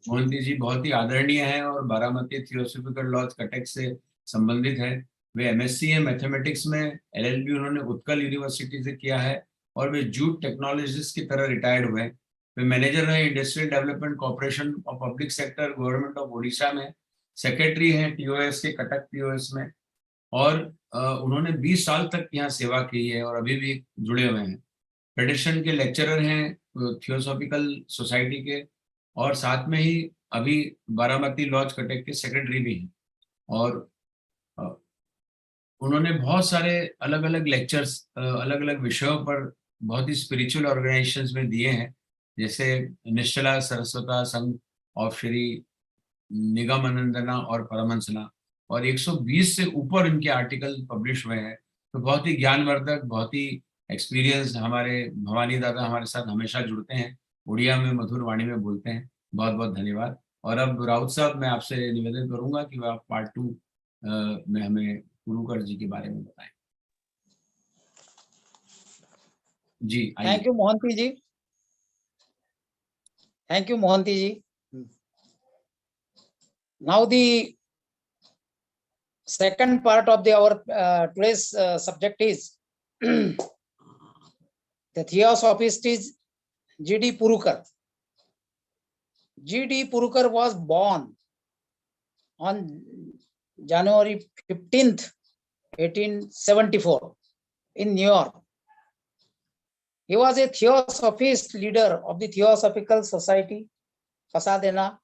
S4: मोहंती जी बहुत ही आदरणीय हैं और बारामती थियोसॉफिकल लॉज कटक से संबंधित है। वे MSc है मैथमेटिक्स में, LLB उन्होंने उत्कल यूनिवर्सिटी से किया है और वे जूट टेक्नोलॉजिस्ट की तरह रिटायर्ड हुए। वे मैनेजर रहे industrial development corporation of public sector government of Orissa में, सेक्रेटरी हैं टीओएस के कटक टीओएस में, और उन्होंने 20 साल तक यहाँ सेवा की है और अभी भी जुड़े हुए हैं। फेडरेशन के लेक्चरर हैं थियोसॉफिकल सोसाइटी के, और साथ में ही अभी बारामती लॉज कटक के सेक्रेटरी भी हैं। और उन्होंने बहुत सारे अलग अलग लेक्चर्स अलग अलग विषयों पर बहुत ही स्पिरिचुअल ऑर्गेनाइजेशंस में दिए हैं, जैसे निश्चला सरस्वता संघ ऑफ श्री निगमानंदना और परमहंसना, और 120 से ऊपर इनके आर्टिकल पब्लिश हुए हैं। तो बहुत ही ज्ञानवर्धक, बहुत ही एक्सपीरियंस हमारे भवानी दादा हमारे साथ हमेशा जुड़ते हैं, उड़िया में मधुर वाणी में बोलते हैं। बहुत बहुत धन्यवाद। और अब राउत साहब, मैं आपसे निवेदन करूंगा कि आप पार्ट 2 में हमें पुरुकर जी के बारे में बताएं। जी,
S5: thank you Mohanty ji, thank you Mohanty ji. Now the second part of our today's subject is the theosophist is G.D. Purucker. G.D. Purucker was born on January 15th, 1874 in New York. He was a theosophist leader of the Theosophical Society, Pasadena,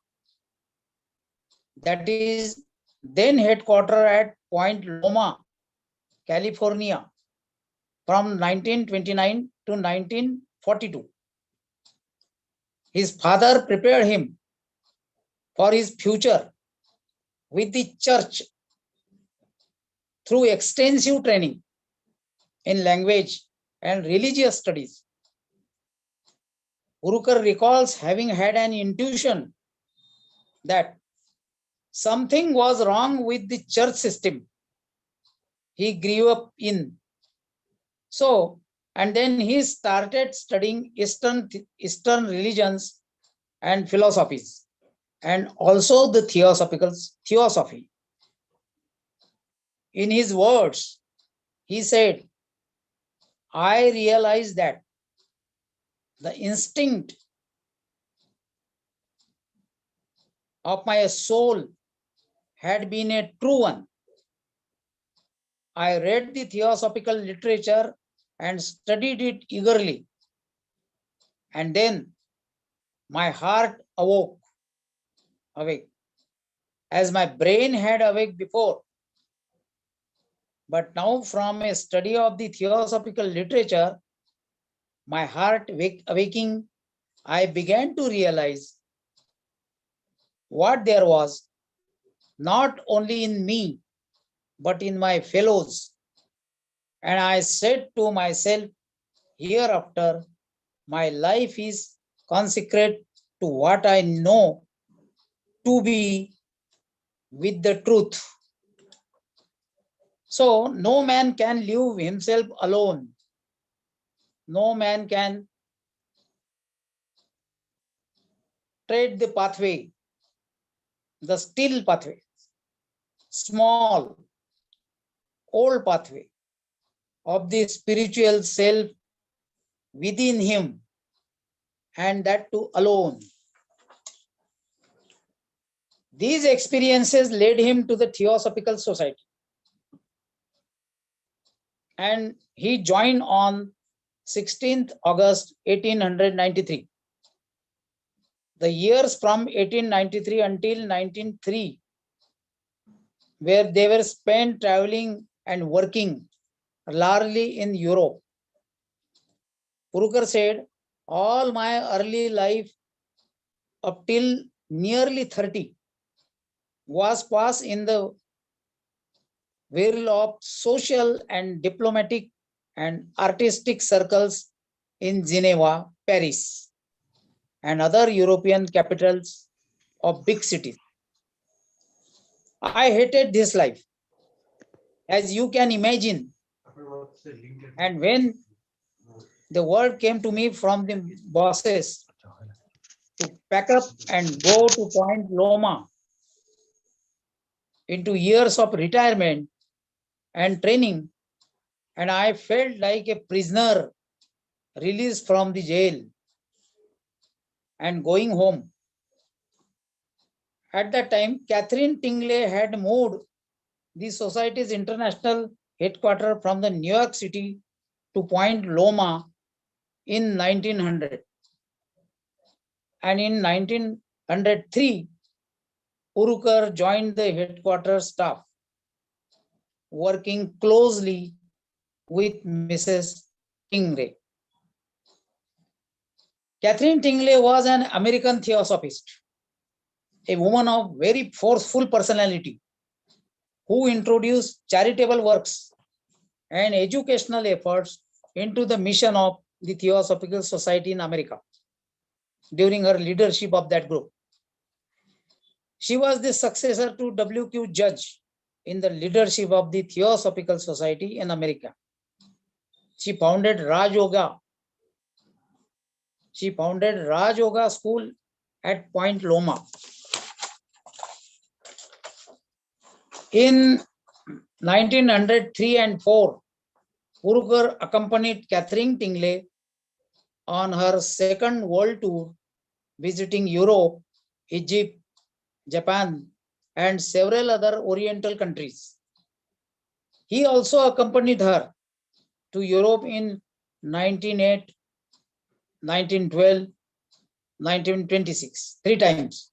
S5: that is then headquartered at Point Loma, California, from 1929 to 1942. His father prepared him for his future with the church through extensive training in language and religious studies. Purucker recalls having had an intuition that something was wrong with the church system he grew up in. So, and then he started studying Eastern religions and philosophies, and also the theosophy. In his words, he said, I realized that the instinct of my soul had been a true one. I read the theosophical literature and studied it eagerly. And then my heart awake, as my brain had awake before. But now from a study of the theosophical literature, my heart awaking, I began to realize what there was not only in me, but in my fellows. And I said to myself, hereafter, my life is consecrated to what I know to be with the truth. So no man can live himself alone. No man can tread the pathway, the still pathway, small, old pathway of the spiritual self within him, and that too alone. These experiences led him to the Theosophical Society, and he joined on 16th August 1893. The years from 1893 until 1903, where they were spent traveling and working largely in Europe. Purucker said, all my early life up till nearly 30 was passed in the whirl of social and diplomatic and artistic circles in Geneva, Paris, and other European capitals of big cities. I hated this life, as you can imagine. And when the word came to me from the bosses to pack up and go to Point Loma into years of retirement and training, and I felt like a prisoner released from the jail. and going home. At that time, Catherine Tingley had moved the society's international headquarters from the New York City to Point Loma in 1900. And in 1903, Purucker joined the headquarters staff, working closely with Mrs. Tingley. Catherine Tingley was an American theosophist, a woman of very forceful personality who introduced charitable works and educational efforts into the mission of the Theosophical Society in America during her leadership of that group. She was the successor to W.Q. Judge in the leadership of the Theosophical Society in America. She founded Raj Yoga. She founded Raj Yoga School at Point Loma. In 1903 and 4, Purucker accompanied Catherine Tingley on her second world tour, visiting Europe, Egypt, Japan, and several other Oriental countries. He also accompanied her to Europe in 1908, 1912, 1926, 3 times.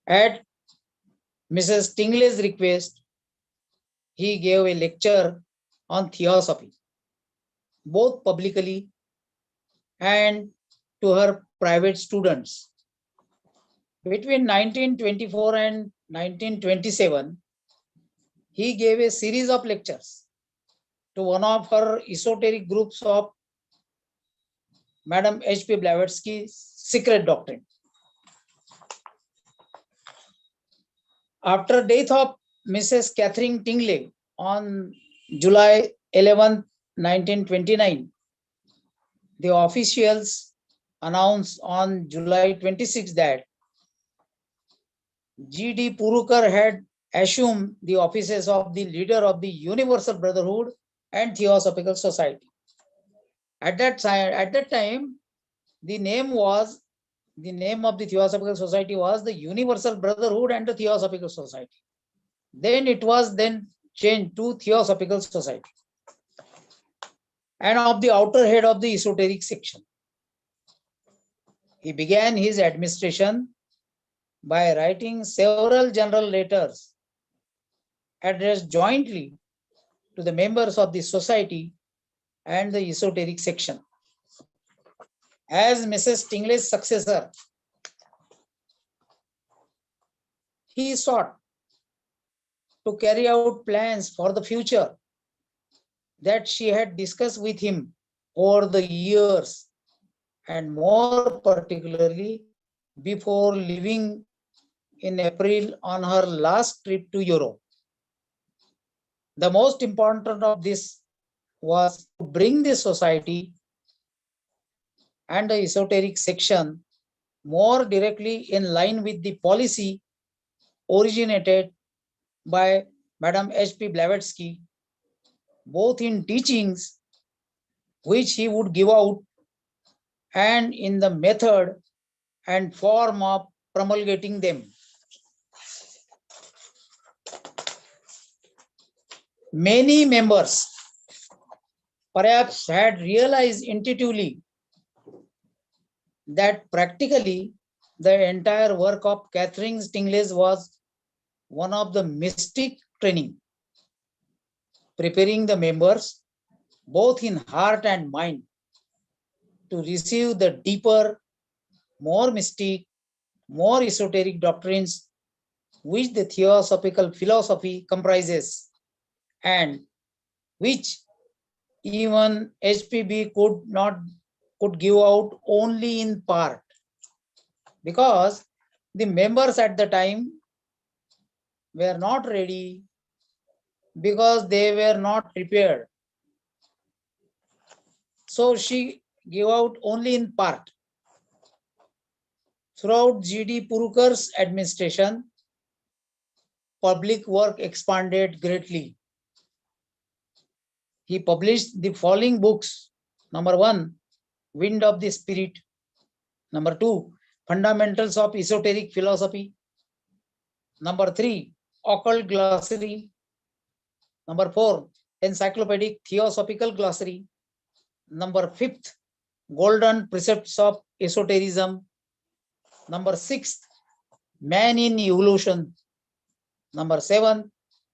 S5: At Mrs. Tingley's request, he gave a lecture on theosophy, both publicly and to her private students. Between 1924 and 1927, he gave a series of lectures to one of her esoteric groups of Madam H.P. Blavatsky's Secret Doctrine. After death of Mrs. Catherine Tingley on July 11, 1929, the officials announced on July 26 that G.D. Purucker had assumed the offices of the leader of the Universal Brotherhood and Theosophical Society. At that time, the name of the Theosophical Society was the Universal Brotherhood and the Theosophical Society. Then it was changed to Theosophical Society, and of the outer head of the esoteric section. He began his administration by writing several general letters addressed jointly to the members of the society and the esoteric section. As Mrs. Tingley's successor, he sought to carry out plans for the future that she had discussed with him over the years, and more particularly before leaving in April on her last trip to Europe. The most important of this was to bring the society and the esoteric section more directly in line with the policy originated by Madam H.P. Blavatsky, both in teachings which he would give out and in the method and form of promulgating them. Many members perhaps had realized intuitively that practically the entire work of Catherine Tingley was one of the mystic training, preparing the members both in heart and mind to receive the deeper, more mystic, more esoteric doctrines which the theosophical philosophy comprises, and which even HPB could give out only in part, because the members at the time were not ready, because they were not prepared. So she gave out only in part. Throughout G.D. Purucker's administration, public work expanded greatly. He published the following books. Number 1, Wind of the Spirit. Number 2, Fundamentals of Esoteric Philosophy. Number 3, Occult Glossary. Number 4, Encyclopedic Theosophical Glossary. Number 5th, Golden Precepts of Esotericism. Number 6th, Man in Evolution. Number 7,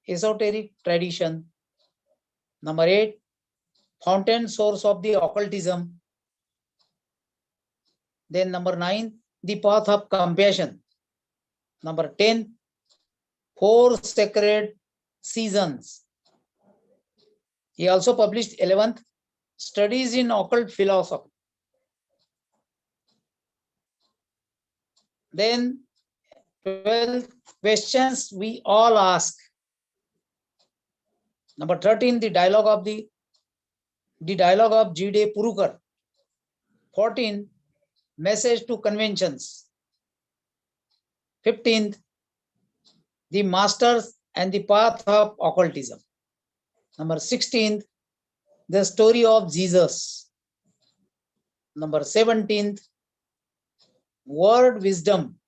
S5: Esoteric Tradition. Number 8, Fountain Source of the Occultism. Then number 9, The Path of Compassion. Number 10, 4 Sacred Seasons. He also published 11th, Studies in Occult Philosophy. Then 12 questions we all ask. Number 13, the dialogue of G.D. Purucker. 14, message to conventions. 15th, the masters and the path of occultism. Number 16th, the story of Jesus. Number 17th, word wisdom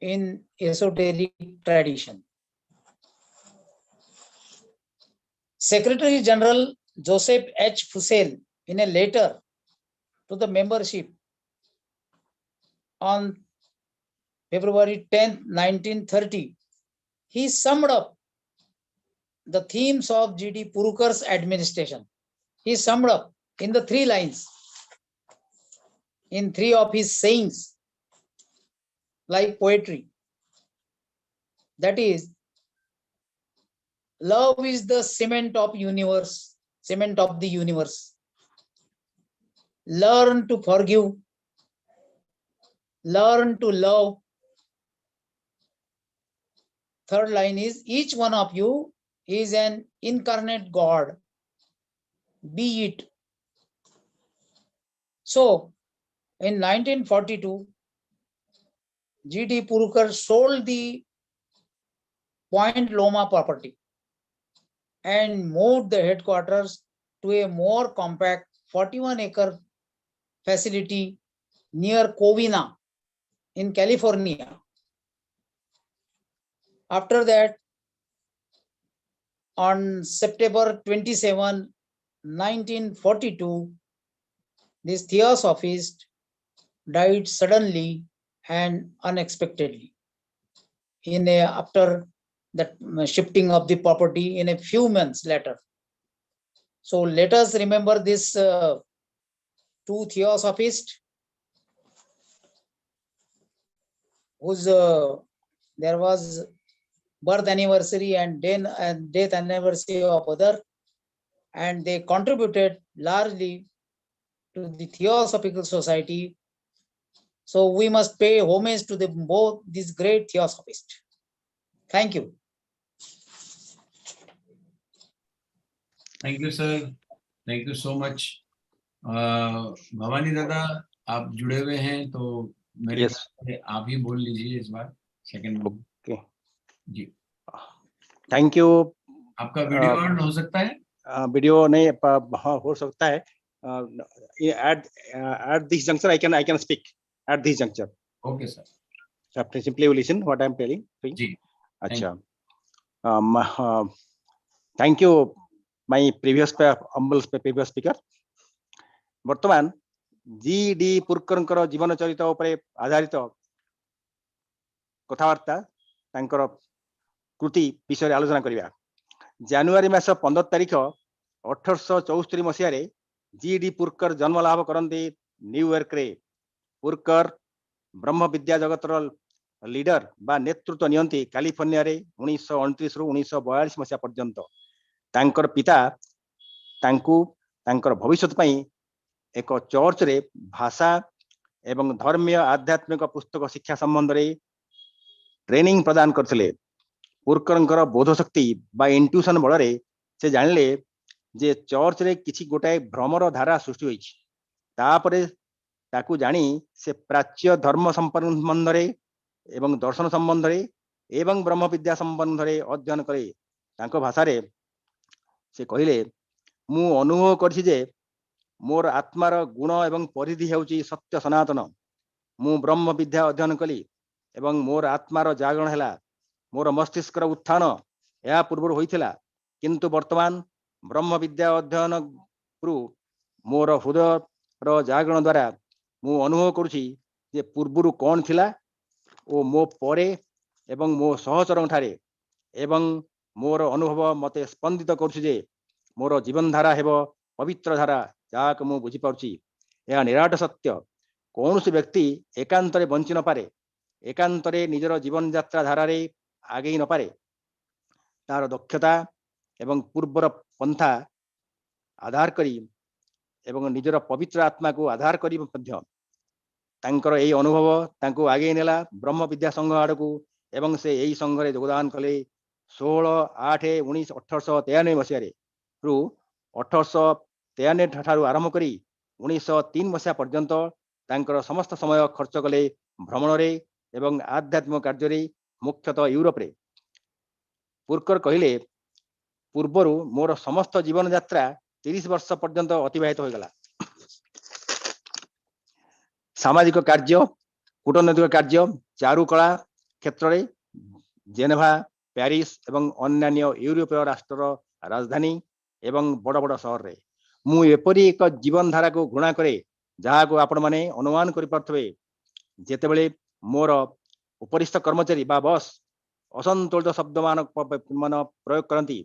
S5: in esoteric tradition. Secretary General Joseph H. Fussell, in a letter to the membership on February 10, 1930, he summed up the themes of G.D. Purucker's administration. He summed up in the 3 lines, in 3 of his sayings, like poetry. That is, love is the cement of the universe. Learn to forgive. Learn to love. Third line is, each one of you is an incarnate God. Be it. So, in 1942, G.D. Purucker sold the Point Loma property and moved the headquarters to a more compact 41-acre facility near Covina in California. After that, on September 27, 1942, this theosophist died suddenly and unexpectedly after the shifting of the property in a few months later. So let us remember this 2 theosophists whose there was birth anniversary and death anniversary of other, and they contributed largely to the Theosophical Society. So we must pay homage to both these great theosophists. Thank you.
S4: Thank you, sir. Thank you so much. Bhavani दादा, आप जुड़े हुए हैं तो मेरे ख्याल से आप ही बोल लीजिए इस बार सेकंड में.
S7: ओके
S4: जी,
S7: थैंक यू.
S4: आपका वीडियो ऑन हो सकता है?
S7: वीडियो नहीं, हाँ हो सकता है. At this juncture I can speak at this juncture.
S4: Okay, sir.
S7: After simply listen what I am telling.
S4: जी.
S7: अच्छा. Thank you my previous humble previous speaker. वर्तमान G.D. पुरुक्करଙ୍କର जीवन चरित उपरे आधारित कथावार्ता तांकर कृति विषय आलोचना करिया. जनवरी मास 15 तारिख 1874 मसीह G.D. पुरुक्कर जन्म लाभ करते न्यूयॉर्क रे. पुरुक्कर ब्रह्म विद्या जगतर लीडर बा नेतृत्व नियंती कैलिफोर्निया रे 1929 रु 1942 मसीहा पर्यंत. तांकर पिता तांकु तांकर भविष्य पई एक चर्च रे भाषा एवं धर्मीय आध्यात्मिक पुस्तक शिक्षा संबंध रे ट्रेनिंग प्रदान करथिले. पुरुक्करଙ୍କର बोध शक्ति बा इंट्यूशन बल रे से जानले जे चर्च रे किछि गोटाए भ्रमर धारा सृष्टि होइछि. तापरे ताकू जानी से प्राच्य धर्म संबंध रे एवं दर्शन संबंध रे एवं ब्रह्म विद्या संबंध रे अध्ययन करे. तांको भाषा रे से कहिले, मु अनुभव करछि जे मोर आत्मार गुण एवं परिधि हेउछि सत्य सनातन. मु ब्रह्म विद्या अध्ययन कली एवं मोर आत्मार जागरण हैला मोर मस्तिष्कर उत्थान या पूर्व होइथिला किंतु वर्तमान ब्रह्म विद्या अध्ययन रु मोर हृदय रो जागरण द्वारा मु अनुभव करूची जे पूर्वरु कौन थिला ओ मो परे एवं मो सहचरण ठारे एवं मोर अनुभव मते स्पंदित करूची जे मोर जीवन धारा हेबो पवित्र धारा जाक मु बुझी पाउची या निराट सत्य कौन से व्यक्ति एकांतरे बंची न पारे एकांतरे निजर जीवन यात्रा धारा रे आगे न पारे तार दक्षता एवं पूर्वर पंथा आधार करी एवं निजर पवित्र आत्मा को आधार करी मध्य तांकर एई अनुभव तांको आगे नेला ब्रह्म विद्या संघ आड़ को एवं से एई संघ रे योगदान कले 16/8/1893 मसीह रु 1893 ठारू आरंभ करी 1903 मसीहा पर्यंत तांकर समस्त समय खर्च कले भ्रमण रे एवं आध्यात्मिक कार्य रे मुख्यतः यूरोप रे पुरकर कहले पूर्वरु मोर समस्त जीवन यात्रा 30 वर्ष पर्यंत अतिबाहित हो गला सामाजिक कार्य कूटनैतिक कार्य चारुकला क्षेत्र रे जेनेभा पेरिस एवं अन्य यूरोपीय राष्ट्र राजधानी एवं बड़ बड़ सहर रे मु एपरी एक जीवन धारा को घृणा करे जहाँ को आपण माने अनुमान करि परथबे जेतेबेले मोर उपरिस्थ कर्मचारी बा बॉस असंतुलित शब्द मान प्रयोग करती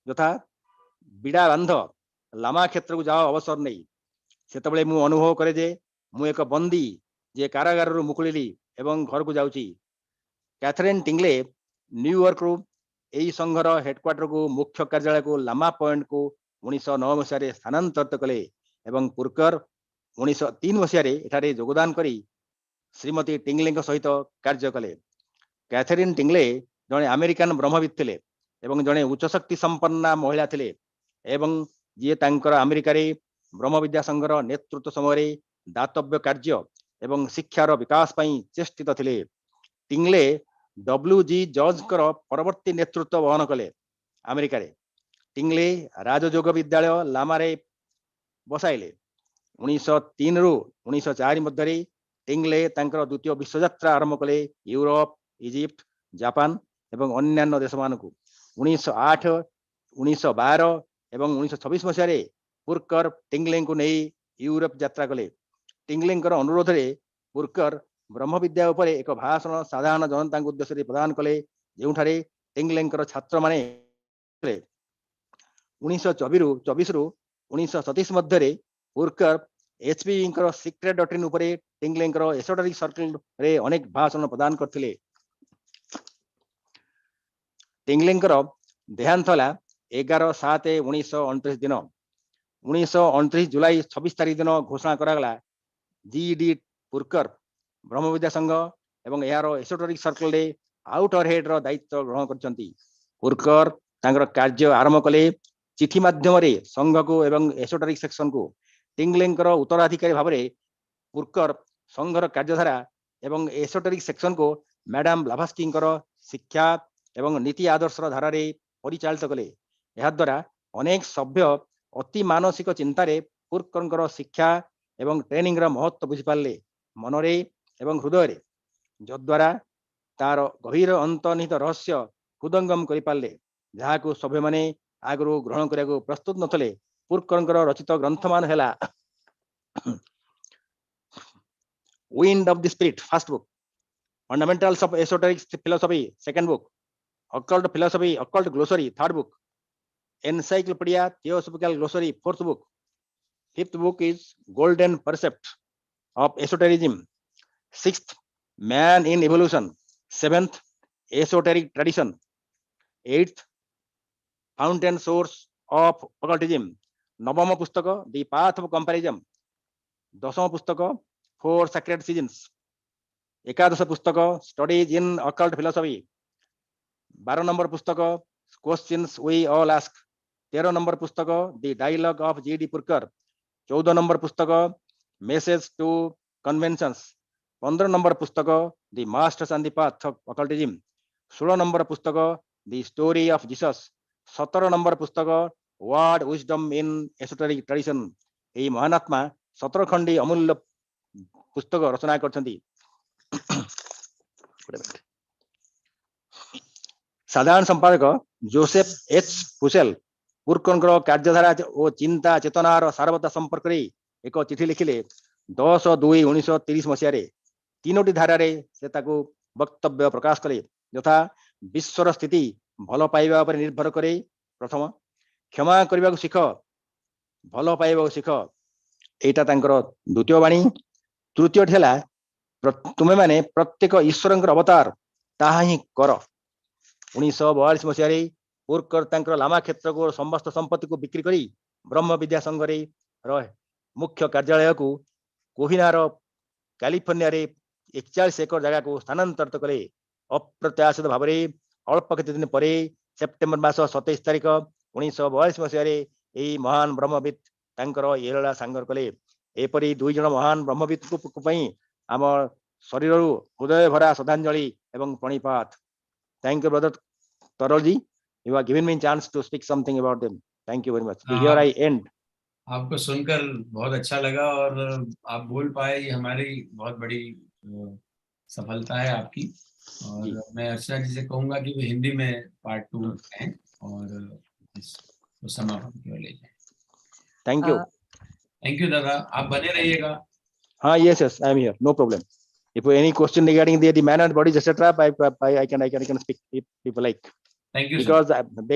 S7: यथा बिड़ा बांध लामा क्षेत्र को जाओ अवसर नहीं सेतबेले मु अनुभव करे जे मु एक बंदी जे कारागार रु मुकुलिली एवं घर को जाउची कैथरीन टिंगले न्यूयॉर्क रु एई संघर हेडक्वार्टर को मुख्य कार्यालय को लामा पॉइंट को 1909 मसीह स्थानांतरित कले एवं पुरकर 1903 मसीह एठारे योगदान करी श्रीमती टिंगले सहित कार्य कले कैथरीन टिंगले जड़े अमेरिकन ब्रह्मविद थिले एवं जड़े उच्च शक्ति संपन्ना महिला थिले एवं जी तांकर अमेरिका रे ब्रह्म विद्या संघर नेतृत्व समय दातव्य कार्य एवं शिक्षार विकास पई चेष्टित थिले टिंगले WG जॉर्ज परवर्ती नेतृत्व वहन कले अमेरिका रे टिंगले राजयोग विद्यालय लामा रे बसाइले 1903 रु 1904 मध्य टिंगले तांकर द्वितीय विश्व यात्रा आरंभ कले यूरोप इजिप्ट जापान एवं अन्य देश मान को 1908 1912 एवं 1926 मसीह पुरकर टिंगले को नहीं यूरोप यात्रा कले टिंगले अनुरोध रे पुरकर ब्रह्म विद्या उपरे एक भाषण साधारण जनता उद्देश्य प्रदान कले जोठारे टिंगले छात्र माने 1924 रु 1937 मध्य पुरकर एचपी सीक्रेट डॉक्ट्रिन उपरे टिंगले एसोटेरिक सर्कल रे अनेक भाषण प्रदान करथिले टिंगले देहांत होला 11/7/1929 दिन 1929 जुलाई 26 तारीख दिन घोषणा करागला जीडी पुरकर ब्रह्म विद्या संघ एवं यार एसोटेरिक सर्कल रे आउटर हेड रो दायित्व ग्रहण करचंती पुरकर तांकर कार्य आरंभ कले चिठी माध्यम रे संघ को एवं एसोटेरिक सेक्शन को टिंगले उत्तराधिकारी भाव में पुरकर संघर कार्यधारा एवं एसोटेरिक सेक्शन को मैडम ब्लाभास्की शिक्षा एवं नीति आदर्श धारा रे परिचालित कले यह द्वारा अनेक सभ्य अति मानसिक चिंतार पुरकर शिक्षा एवं ट्रेनिंग महत्व बुझिपारे मनरे एवं हृदय जद्वारा तार गभीर अंतर्निहित रहस्य हृदंगम करें जहाँ को सभ्य माने आगु ग्रहण करने प्रस्तुत नथिले पुरकर रचित ग्रंथ मान है wind of the spirit first book fundamentals of esoteric philosophy second book occult philosophy occult glossary third book encyclopedia theosophical glossary fourth book fifth book is golden percept of esotericism sixth man in evolution seventh esoteric tradition eighth fountain source of occultism नवम पुस्तक the path of comparison दशम पुस्तक four sacred seasons एकादश पुस्तक studies in occult philosophy 12 नंबर पुस्तक questions we all ask 13 नंबर पुस्तक the dialogue of G D Purucker 14 नंबर पुस्तक मैसेज टू कन्वेंशंस 15 नंबर पुस्तक the masters and the path of occultism 16 नंबर पुस्तक द स्टोरी ऑफ जीसस 17 नंबर पुस्तक word wisdom in esoteric tradition यही महानात्मा 17 खंडी अमूल्य पुस्तक रचना करछन्ती। साधारण संपादक जोसेफ एच फुसेल पुरकरଙ୍କର କାର୍ଯ୍ୟଧାरा ଓ ଚିନ୍ତା ଚେତନାର ସାରବତ୍ତା ସମ୍ପର୍କରେ ଏକ ଚିଠି ଲେଖିଲେ 10/2/1930 ମସିହାରେ। ତିନୋଟି ଧାରାରେ ସେ ତାକୁ ବକ୍ତବ୍ୟ ପ୍ରକାଶ କଲେ, ଯଥା ବିଶ୍ୱର ସ୍ଥିତି ଭଲ ପାଇବା ଉପରେ ନିର୍ଭର କରେ। ପ୍ରଥମ, କ୍ଷମା କରିବାକୁ ଶିଖ, ଭଲ ପାଇବାକୁ ଶିଖ, ଏଇଟା ତାଙ୍କର ଦ୍ୱିତୀୟ ବାଣୀ। ତୃତୀୟଟି ହେଲା ତୁମେମାନେ ପ୍ରତ୍ୟେକ ଈଶ୍ୱରଙ୍କର ଅବତାର, ତାହା ହିଁ କର। 1942 ମସିହାରେ ପୁରକର ତାଙ୍କର ଲାମା କ୍ଷେତ୍ରକୁ ସମସ୍ତ ସମ୍ପତ୍ତିକୁ ବିକ୍ରି କରି ବ୍ରହ୍ମ ବିଦ୍ୟା ସଂଘରେ ମୁଖ୍ୟ କାର୍ଯ୍ୟାଳୟକୁ କୋହିନାର କାଲିଫର୍ଣ୍ଣିଆରେ 41 ଏକର ଜାଗାକୁ ସ୍ଥାନାନ୍ତରିତ କଲେ। ଅପ୍ରତ୍ୟାଶିତ ଭାବରେ ଅଳ୍ପ କେତେ ଦିନ ପରେ ସେପ୍ଟେମ୍ବର ମାସ 27 ତାରିଖ 1942 ମସିହାରେ ଏହି ମହାନ ବ୍ରହ୍ମବିତ୍ ତାଙ୍କର ଏଳା ସାଙ୍ଗର କଲେ। ଏପରି ଦୁଇ ଜଣ ମହାନ ବ୍ରହ୍ମବିତ୍ଙ୍କ ପାଇଁ ଆମ ଶରୀରରୁ ହୃଦୟ ଭରା ଶ୍ରଦ୍ଧାଞ୍ଜଳି ଏବଂ ପ୍ରଣିପାତ। Thank you, brother Tarolji. You have given me a chance to speak something about them. Thank you very much. Here I end.
S4: आपको सुनकर बहुत अच्छा लगा और आप बोल पाए, ये हमारी बहुत बड़ी सफलता है आपकी। और मैं अर्चना जी से कहूंगा कि वो हिंदी में पार्ट 2 हैं और इसको समापन की ओर ले जाएं।
S7: Thank you.
S4: थैंक यू दादा, आप बने रहिएगा।
S7: हाँ, yes, I am here. No problem. If any question regarding the man and bodies, etc., I can speak if people like.
S4: Thank you,
S7: because that that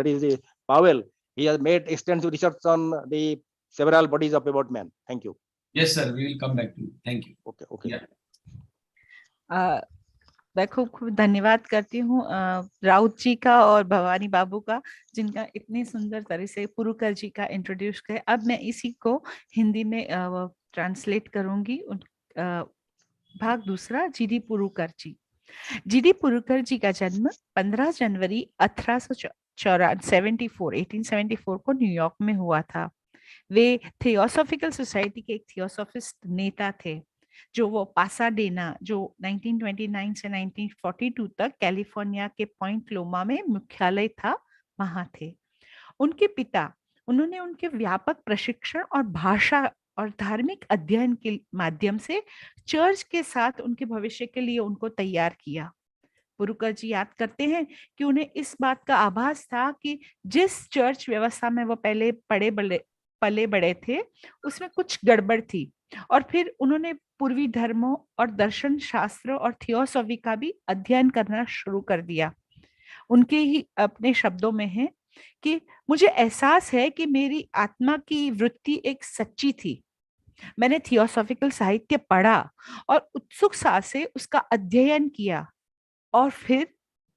S7: is the Powell. He has made extensive research on the several bodies of about man. Thank you.
S4: Yes, sir. We will come back to you. Thank you.
S7: Okay.
S4: Yeah.
S3: मैं खूब खूब धन्यवाद करती हूँ राउत जी का और भवानी बाबू का, जिनका इतनी सुंदर तरह से पुरुकर जी का इंट्रोड्यूस किया। अब मैं इसी को हिंदी में ट्रांसलेट करूंगी। भाग दूसरा, जीडी पुरुकर जी। जीडी पुरुकर जी का जन्म 15 जनवरी 1874 को न्यूयॉर्क में हुआ था। वे थियोसॉफिकल सोसाइटी के एक थियोसॉफिस्ट नेता थे, जो वो पासाडेना, जो 1929 से 1942 तक कैलिफोर्निया के पॉइंट लोमा में मुख्यालय था, वहां थे। उनके पिता, उन्होंने उनके व्यापक प्रशिक्षण और भाषा और धार्मिक अध्ययन के माध्यम से चर्च के साथ उनके भविष्य के लिए उनको तैयार किया। पुरुकर जी याद करते हैं कि उन्हें इस बात का आभास था कि जिस चर्च व्यवस्था में वो पहले पले बड़े थे, उसमें कुछ गड़बड़ थी। और फिर उन्होंने पूर्वी धर्मों और दर्शन शास्त्र और थियोसॉफी का भी अध्ययन करना शुरू कर दिया। उनके ही अपने शब्दों में है कि मुझे एहसास है कि मेरी आत्मा की वृत्ति एक सच्ची थी। मैंने थियोसॉफिकल साहित्य पढ़ा और उत्सुकता से उसका अध्ययन किया, और फिर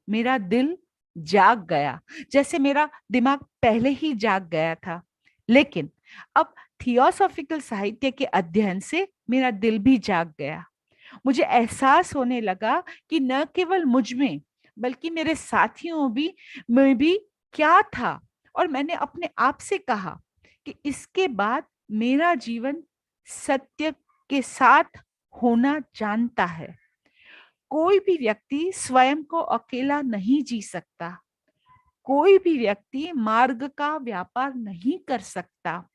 S3: मेरा दिल जाग गया, जैसे मेरा दिमाग पहले ही जाग गया था। लेकिन अब थियोसॉफिकल साहित्य के अध्ययन से मेरा दिल भी जाग गया। मुझे एहसास होने लगा कि न केवल मुझ में बल्कि मेरे साथियों में भी क्या था, और मैंने अपने आप से कहा कि इसके बाद मेरा जीवन सत्य के साथ होना जानता है। कोई भी व्यक्ति स्वयं को अकेला नहीं जी सकता। कोई भी व्यक्ति मार्ग का व्यापार नहीं कर सकता।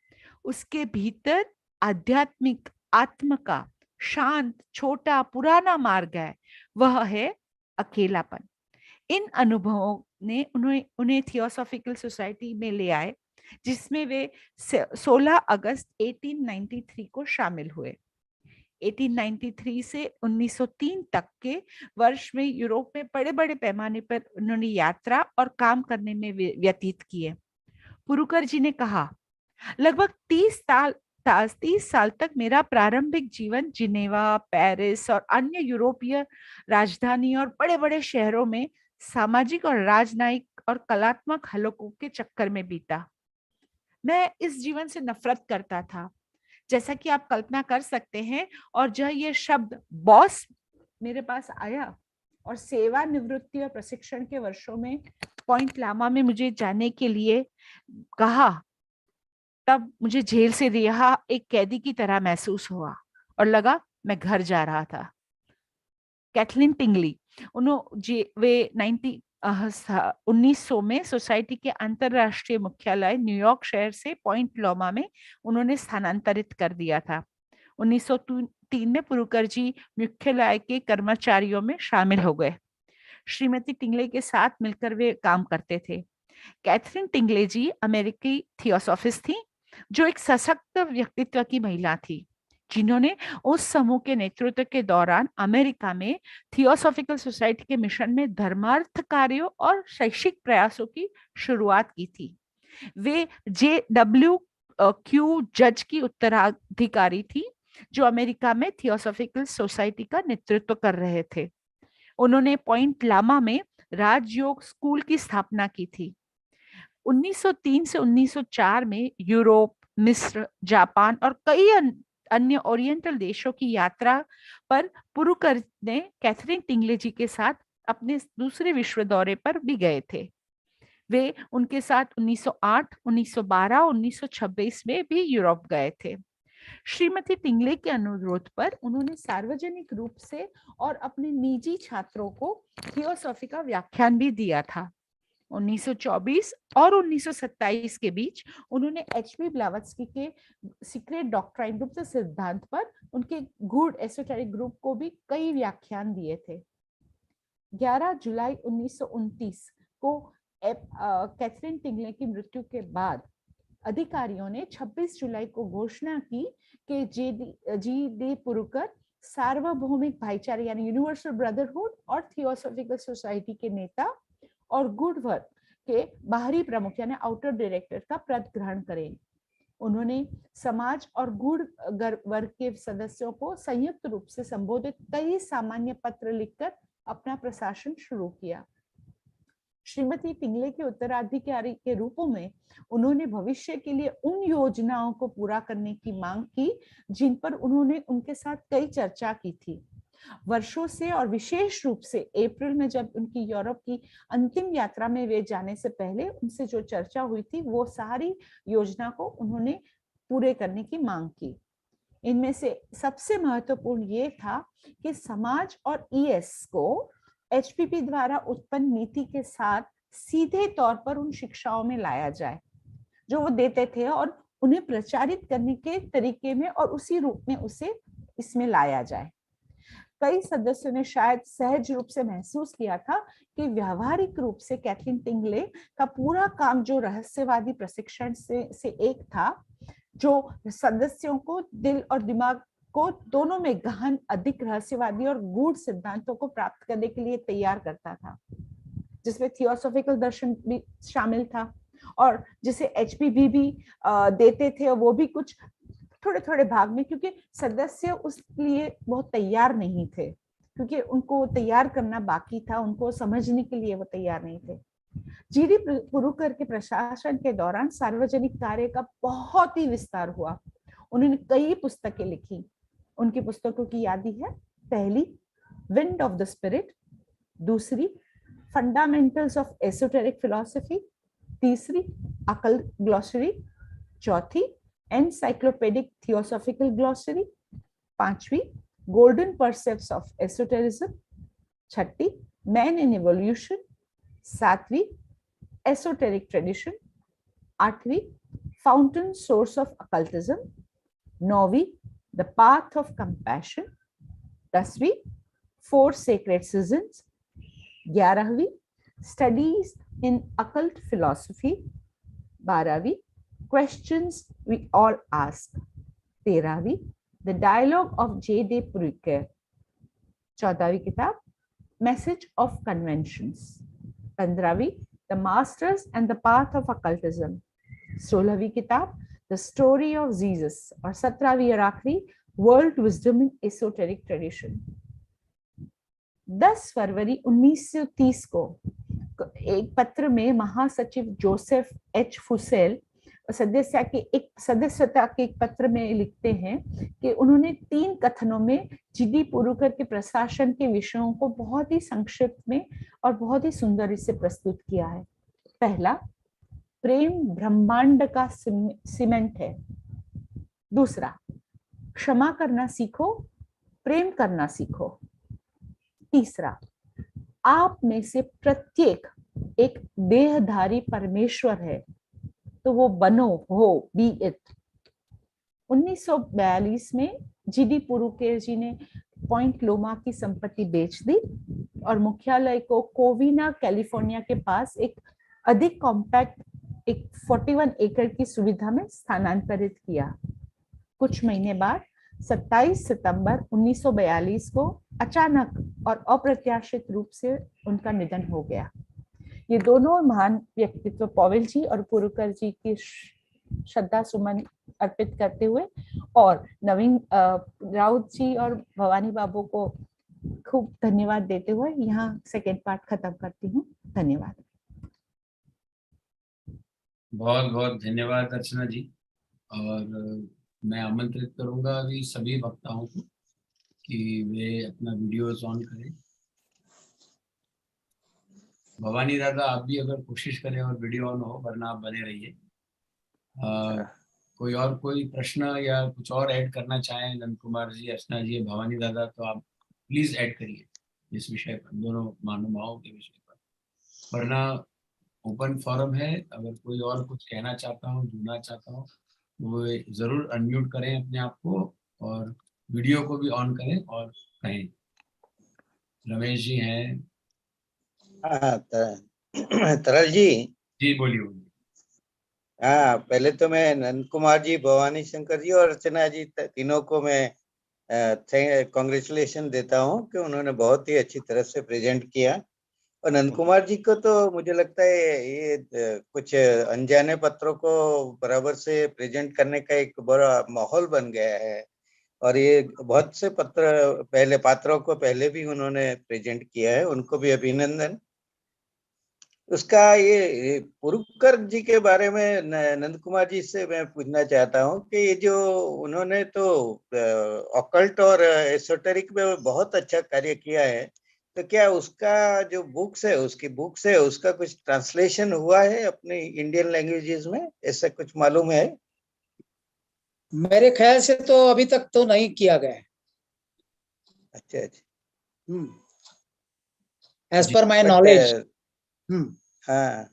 S3: उसके भीतर आध्यात्मिक आत्म का शांत, छोटा, पुराना मार्ग है, वह है अकेलापन। इन अनुभवों ने उन्हें थियोसॉफिकल सोसाइटी में ले आए, जिसमें वे 16 अगस्त 1893 को शामिल हुए। 1893 से 1903 तक के वर्ष में यूरोप में बड़े बड़े पैमाने पर उन्होंने यात्रा और काम करने में व्यतीत किए। पुरुकर जी ने कहा, लगभग 30 साल तक मेरा प्रारंभिक जीवन जिनेवा, पेरिस और अन्य यूरोपीय राजधानी और बड़े बड़े शहरों में सामाजिक और राजनयिक और कलात्मक हलकों के चक्कर में बीता। मैं इस जीवन से नफरत करता था, जैसा कि आप कल्पना कर सकते हैं। और जब ये शब्द बॉस मेरे पास आया और सेवा निवृत्ति और प्रशिक्षण के वर्षों में पॉइंट लामा में मुझे जाने के लिए कहा, तब मुझे जेल से रिहा एक कैदी की तरह महसूस हुआ और लगा मैं घर जा रहा था। कैथलीन टिंगली, वे 1900 में सोसाइटी के अंतरराष्ट्रीय मुख्यालय न्यूयॉर्क शहर से पॉइंट लॉमा में उन्होंने स्थानांतरित कर दिया था। 1903 में पुरुकर जी मुख्यालय के कर्मचारियों में शामिल हो गए। श्रीमती टिंगले के साथ मिलकर वे काम करते थे। कैथरीन टिंगले जी अमेरिकी थियोसॉफिस्ट थी, जो एक सशक्त व्यक्तित्व की महिला थी, जिन्होंने उस समूह के नेतृत्व के दौरान अमेरिका में थियोसॉफिकल सोसाइटी के मिशन में धर्मार्थ कार्यों और शैक्षिक प्रयासों की शुरुआत की थी। वे J.W.Q. जज की उत्तराधिकारी थी, जो अमेरिका में थियोसॉफिकल सोसाइटी का नेतृत्व कर रहे थे। उन्होंने पॉइंट लामा में राजयोग स्कूल की स्थापना की थी। 1903 से 1904 में यूरोप, मिस्र, जापान और कई अन्य ओरिएंटल देशों की यात्रा पर पुरुकर ने कैथरीन टिंगले जी के साथ अपने दूसरे विश्व दौरे पर भी गए थे। वे उनके साथ 1908, 1912, 1926 में भी यूरोप गए थे। श्रीमती टिंगले के अनुरोध पर उन्होंने सार्वजनिक रूप से और अपने निजी छात्रों को थियोसॉफी का व्याख्यान भी दिया था। 1924 और 1927 के बीच उन्होंने H.P. ब्लावत्स्की के सीक्रेट डॉक्ट्राइन ग्रुप से सिद्धांत पर उनके गूढ़ एसोटेरिक ग्रुप को भी कई व्याख्यान दिए थे। 11 जुलाई 1929 को कैथरीन टिंगले की मृत्यु के बाद अधिकारियों ने 26 जुलाई को घोषणा की कि G.D. पुरुकर सार्वभौमिक भाईचारे यानी यूनिवर्सल ब्रदरहुड और थियोसॉफिकल सोसाइटी के नेता और गुड वर्क के बाहरी प्रमुख यानी आउटर डायरेक्टर का पद ग्रहण करें। उन्होंने समाज और गुड वर्ग के सदस्यों को संयुक्त रूप से संबोधित कई सामान्य पत्र लिखकर अपना प्रशासन शुरू किया। श्रीमती टिंगले के उत्तराधिकारी के रूप में उन्होंने भविष्य के लिए उन योजनाओं को पूरा करने की मांग की जिन पर उन्होंने उनके साथ कई चर्चा की थी। वर्षों से और विशेष रूप से अप्रैल में जब उनकी यूरोप की अंतिम यात्रा में वे जाने से पहले उनसे जो चर्चा हुई थी, वो सारी योजना को उन्होंने पूरे करने की मांग की। इनमें से सबसे महत्वपूर्ण ये था कि समाज और ES को HPP द्वारा उत्पन्न नीति के साथ सीधे तौर पर उन शिक्षाओं में लाया जाए जो वो देते थे, और उन्हें प्रचारित करने के तरीके में और उसी रूप में उसे इसमें लाया जाए। कई सदस्यों ने शायद सहज रूप से महसूस किया था कि व्यावहारिक रूप से कैथरीन टिंगले का पूरा काम जो रहस्यवादी प्रशिक्षण से एक था, जो सदस्यों को दिल और दिमाग को दोनों में गहन, अधिक रहस्यवादी और गूढ़ सिद्धांतों को प्राप्त करने के लिए तैयार करता था, जिसमें थियोसॉफिकल दर्शन भी शामिल था और जिसे HPP भी देते थे, और वो भी कुछ थोड़े थोड़े भाग में, क्योंकि सदस्य उसके लिए बहुत तैयार नहीं थे, क्योंकि उनको तैयार करना बाकी था, उनको समझने के लिए वो तैयार नहीं थे। G.D. पुरुकर के प्रशासन के दौरान सार्वजनिक कार्य का बहुत ही विस्तार हुआ। उन्होंने कई पुस्तकें लिखी। उनकी पुस्तकों की यादी है: पहली विंड ऑफ द स्पिरिट, दूसरी फंडामेंटल्स ऑफ एसोटेरिक फिलॉसफी, तीसरी अकल ग्लॉसरी, चौथी एनसाइक्लोपेडिक थियोसॉफिकल ग्लॉसरी, पांचवी गोल्डन परसेप्ट्स ऑफ एसोटेरिज्म, छठी मैन इन इवोल्यूशन, सातवीं एसोटेरिक ट्रेडिशन, आठवीं फाउंटेन सोर्स ऑफ अकल्टिज्म, नौवीं द पाथ ऑफ कंपैशन, दसवीं फोर सेक्रेड सीजन्स, 11वीं स्टडीज इन अकल्ट फिलॉसफी, 12वीं क्वेश्चंस वी ऑल आस्क, 13वीं the dialogue of J.D. Purucker, 14वीं किताब मैसेज ऑफ कन्वेंशंस, 15वीं the masters and the path of occultism, 16वीं किताब द स्टोरी ऑफ जीसस, और 17वीं और आखिरी world wisdom in esoteric tradition. 10 फरवरी 1930 को एक पत्र में महासचिव जोसेफ H. फुसेल सदस्यता के एक पत्र में लिखते हैं कि उन्होंने 3 कथनों में G.D. पुरुकर के प्रशासन के विषयों को बहुत ही संक्षिप्त में और बहुत ही सुंदर से प्रस्तुत किया है। पहला, प्रेम ब्रह्मांड का सीमेंट है। दूसरा, क्षमा करना सीखो, प्रेम करना सीखो। तीसरा, आप में से प्रत्येक एक देहधारी परमेश्वर है, तो वो बनो हो, बी इट। 1942 में जीडी पुरुकर जी ने पॉइंट लोमा की संपत्ति बेच दी और मुख्यालय को कोविना कैलिफोर्निया के पास एक अधिक कॉम्पैक्ट एक 41 एकड़ की सुविधा में स्थानांतरित किया। कुछ महीने बाद 27 सितंबर 1942 को अचानक और अप्रत्याशित रूप से उनका निधन हो गया। ये दोनों महान व्यक्तित्व पॉवेल जी और पुरुकर जी की श्रद्धा सुमन अर्पित करते हुए और नवीन राउत जी और भवानी बाबू को खूब धन्यवाद देते हुए यहाँ सेकेंड पार्ट खत्म करती हूँ। धन्यवाद।
S4: बहुत बहुत धन्यवाद अर्चना जी। और मैं आमंत्रित करूंगा अभी सभी वक्ताओं को कि वे अपना वीडियोस ऑन करें। भवानी दादा आप भी अगर कोशिश करें और वीडियो ऑन हो, वरना आप बने रहिए। कोई प्रश्न या कुछ और ऐड करना चाहें नंद कुमार जी, अर्चना जी, भवानी दादा, तो आप प्लीज ऐड करिए इस विषय पर, दोनों महानुभावों के विषय पर, वरना ओपन फोरम है। अगर कोई और कुछ कहना चाहता हूँ, जुड़ना चाहता हूँ, वो जरूर अनम्यूट करें अपने आप को और वीडियो को भी ऑन करें और कहें। रमेश जी हैं।
S8: तरल जी।
S4: जी बोलिए।
S8: हाँ, पहले तो मैं नंद कुमार जी, भवानी शंकर जी और अर्चना जी तीनों को मैं कॉन्ग्रेचुलेशन देता हूँ कि उन्होंने बहुत ही अच्छी तरह से प्रेजेंट किया। और नंद कुमार जी को तो मुझे लगता है ये कुछ अनजाने पत्रों को बराबर से प्रेजेंट करने का एक बड़ा माहौल बन गया है। और ये बहुत से पात्रों को पहले भी उन्होंने प्रेजेंट किया है, उनको भी अभिनंदन। उसका ये पुरुकर जी के बारे में नंद कुमार जी से मैं पूछना चाहता हूँ कि ये जो उन्होंने तो ऑकल्ट और एसोटेरिक में बहुत अच्छा कार्य किया है, तो क्या उसका जो बुक्स है, उसका कुछ ट्रांसलेशन हुआ है अपने इंडियन लैंग्वेजेस में? ऐसा कुछ मालूम है?
S5: मेरे ख्याल से तो अभी तक तो नहीं किया गया है।
S8: अच्छा।
S5: As per my knowledge.
S8: हाँ,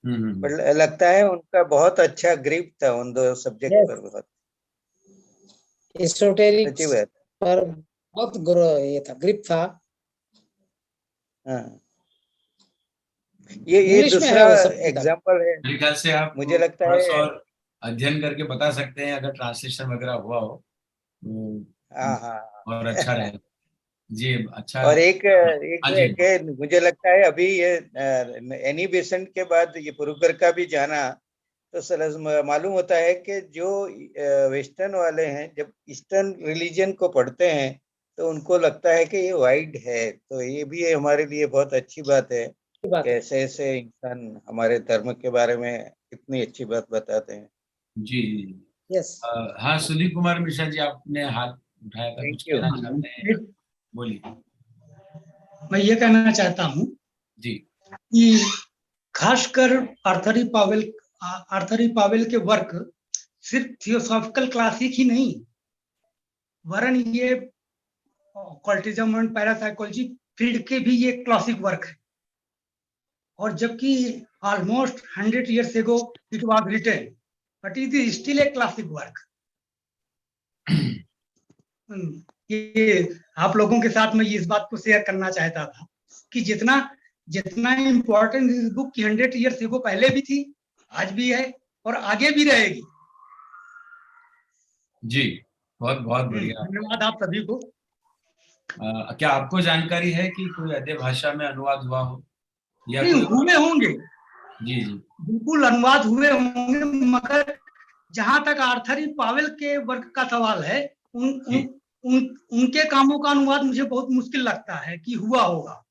S8: पर लगता है उनका बहुत अच्छा ग्रिप था उन दो सब्जेक्ट पर। बहुत
S5: एसोटेरिक पर बहुत ये था, ग्रिप था।
S8: हाँ, ये दूसरा एग्जांपल है।
S4: मेरे ख्याल से आप
S8: मुझे लगता है
S4: और अध्ययन करके बता सकते हैं अगर ट्रांसलेशन वगैरह हुआ हो तो और अच्छा रहेगा जी। अच्छा।
S8: और एक मुझे लगता है अभी ये एनी बेसेंट के बाद ये पुरुकर का भी जाना, तो मालूम होता है कि जो वेस्टर्न वाले हैं जब ईस्टर्न रिलीजन को पढ़ते हैं तो उनको लगता है कि ये वाइड है। तो ये भी हमारे लिए बहुत अच्छी बात है, कैसे ऐसे इंसान हमारे धर्म के बारे में कितनी अच्छी बात बताते हैं।
S4: जी
S5: यस।
S4: हाँ, सुधीर कुमार मिश्रा जी आपने हाथ उठाया था, कुछ कहना चाहते हैं? बोलिए।
S9: मैं ये कहना चाहता हूँ
S4: जी
S9: कि खासकर आर्थर ई पावेल के वर्क सिर्फ थियोसॉफिकल क्लासिक ही नहीं, वरन ये ऑकल्टिज्म एंड पैरासाइकोलॉजी फील्ड के भी ये क्लासिक वर्क है। और जबकि almost 100 years ago it was written, but it is still a classic work. ये आप लोगों के साथ मैं इस बात को शेयर करना चाहता था कि जितना इम्पोर्टेंट इस बुक की 100 years ago पहले भी थी, आज भी है और आगे भी रहेगी।
S4: जी बहुत बहुत बढ़िया,
S9: धन्यवाद आप सभी को।
S4: क्या आपको जानकारी है कि कोई अन्य भाषा में अनुवाद हुआ हो या
S9: हुए होंगे?
S4: जी
S9: बिल्कुल अनुवाद हुए होंगे, मगर जहां तक आर्थर ई पावेल के वर्क का सवाल है, उनके कामों का अनुवाद मुझे बहुत मुश्किल लगता है कि हुआ होगा,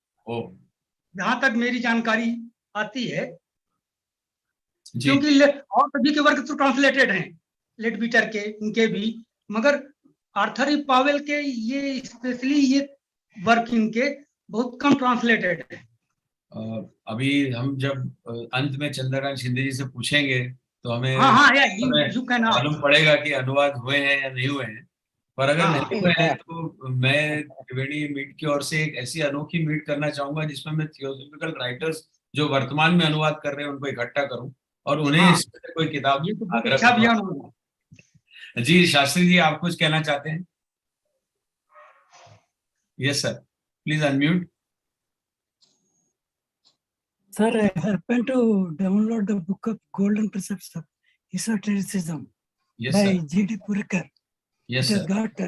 S9: जहां तक मेरी जानकारी आती है। क्योंकि और सभी के वर्क तो ट्रांसलेटेड हैं, लेडबीटर के, उनके भी, मगर आर्थर ई पावेल के ये स्पेशली ये वर्क इनके बहुत कम ट्रांसलेटेड है।
S4: अभी हम जब अंत में चंद्रकांत शिंदे जी से पूछेंगे तो हमें
S9: मालूम
S4: पड़ेगा कि अनुवाद हुए हैं या नहीं हुए हैं। पर अगर
S9: हाँ।
S4: नहीं है तो मैं त्रिवेणी मीट की ओर से एक ऐसी अनोखी मीट करना चाहूंगा जिसमें मैं थियोसॉफिकल राइटर्स जो वर्तमान में अनुवाद कर रहे हैं उनको इकट्ठा करूं और उन्हें
S9: हाँ।
S4: इससे कोई किताब
S9: ये तो बहुत
S4: आग्रह
S9: अच्छा
S4: करूंगा।
S9: अभियान होगा।
S4: जी शास्त्री जी, आप कुछ कहना चाहते हैं? Yes sir, please unmute.
S10: Sir, I happened to download the book of Golden Precepts of Esotericism
S4: yes
S10: by
S4: sir,
S10: G.D. Purucker.
S4: Yes
S10: It has
S4: sir,
S10: got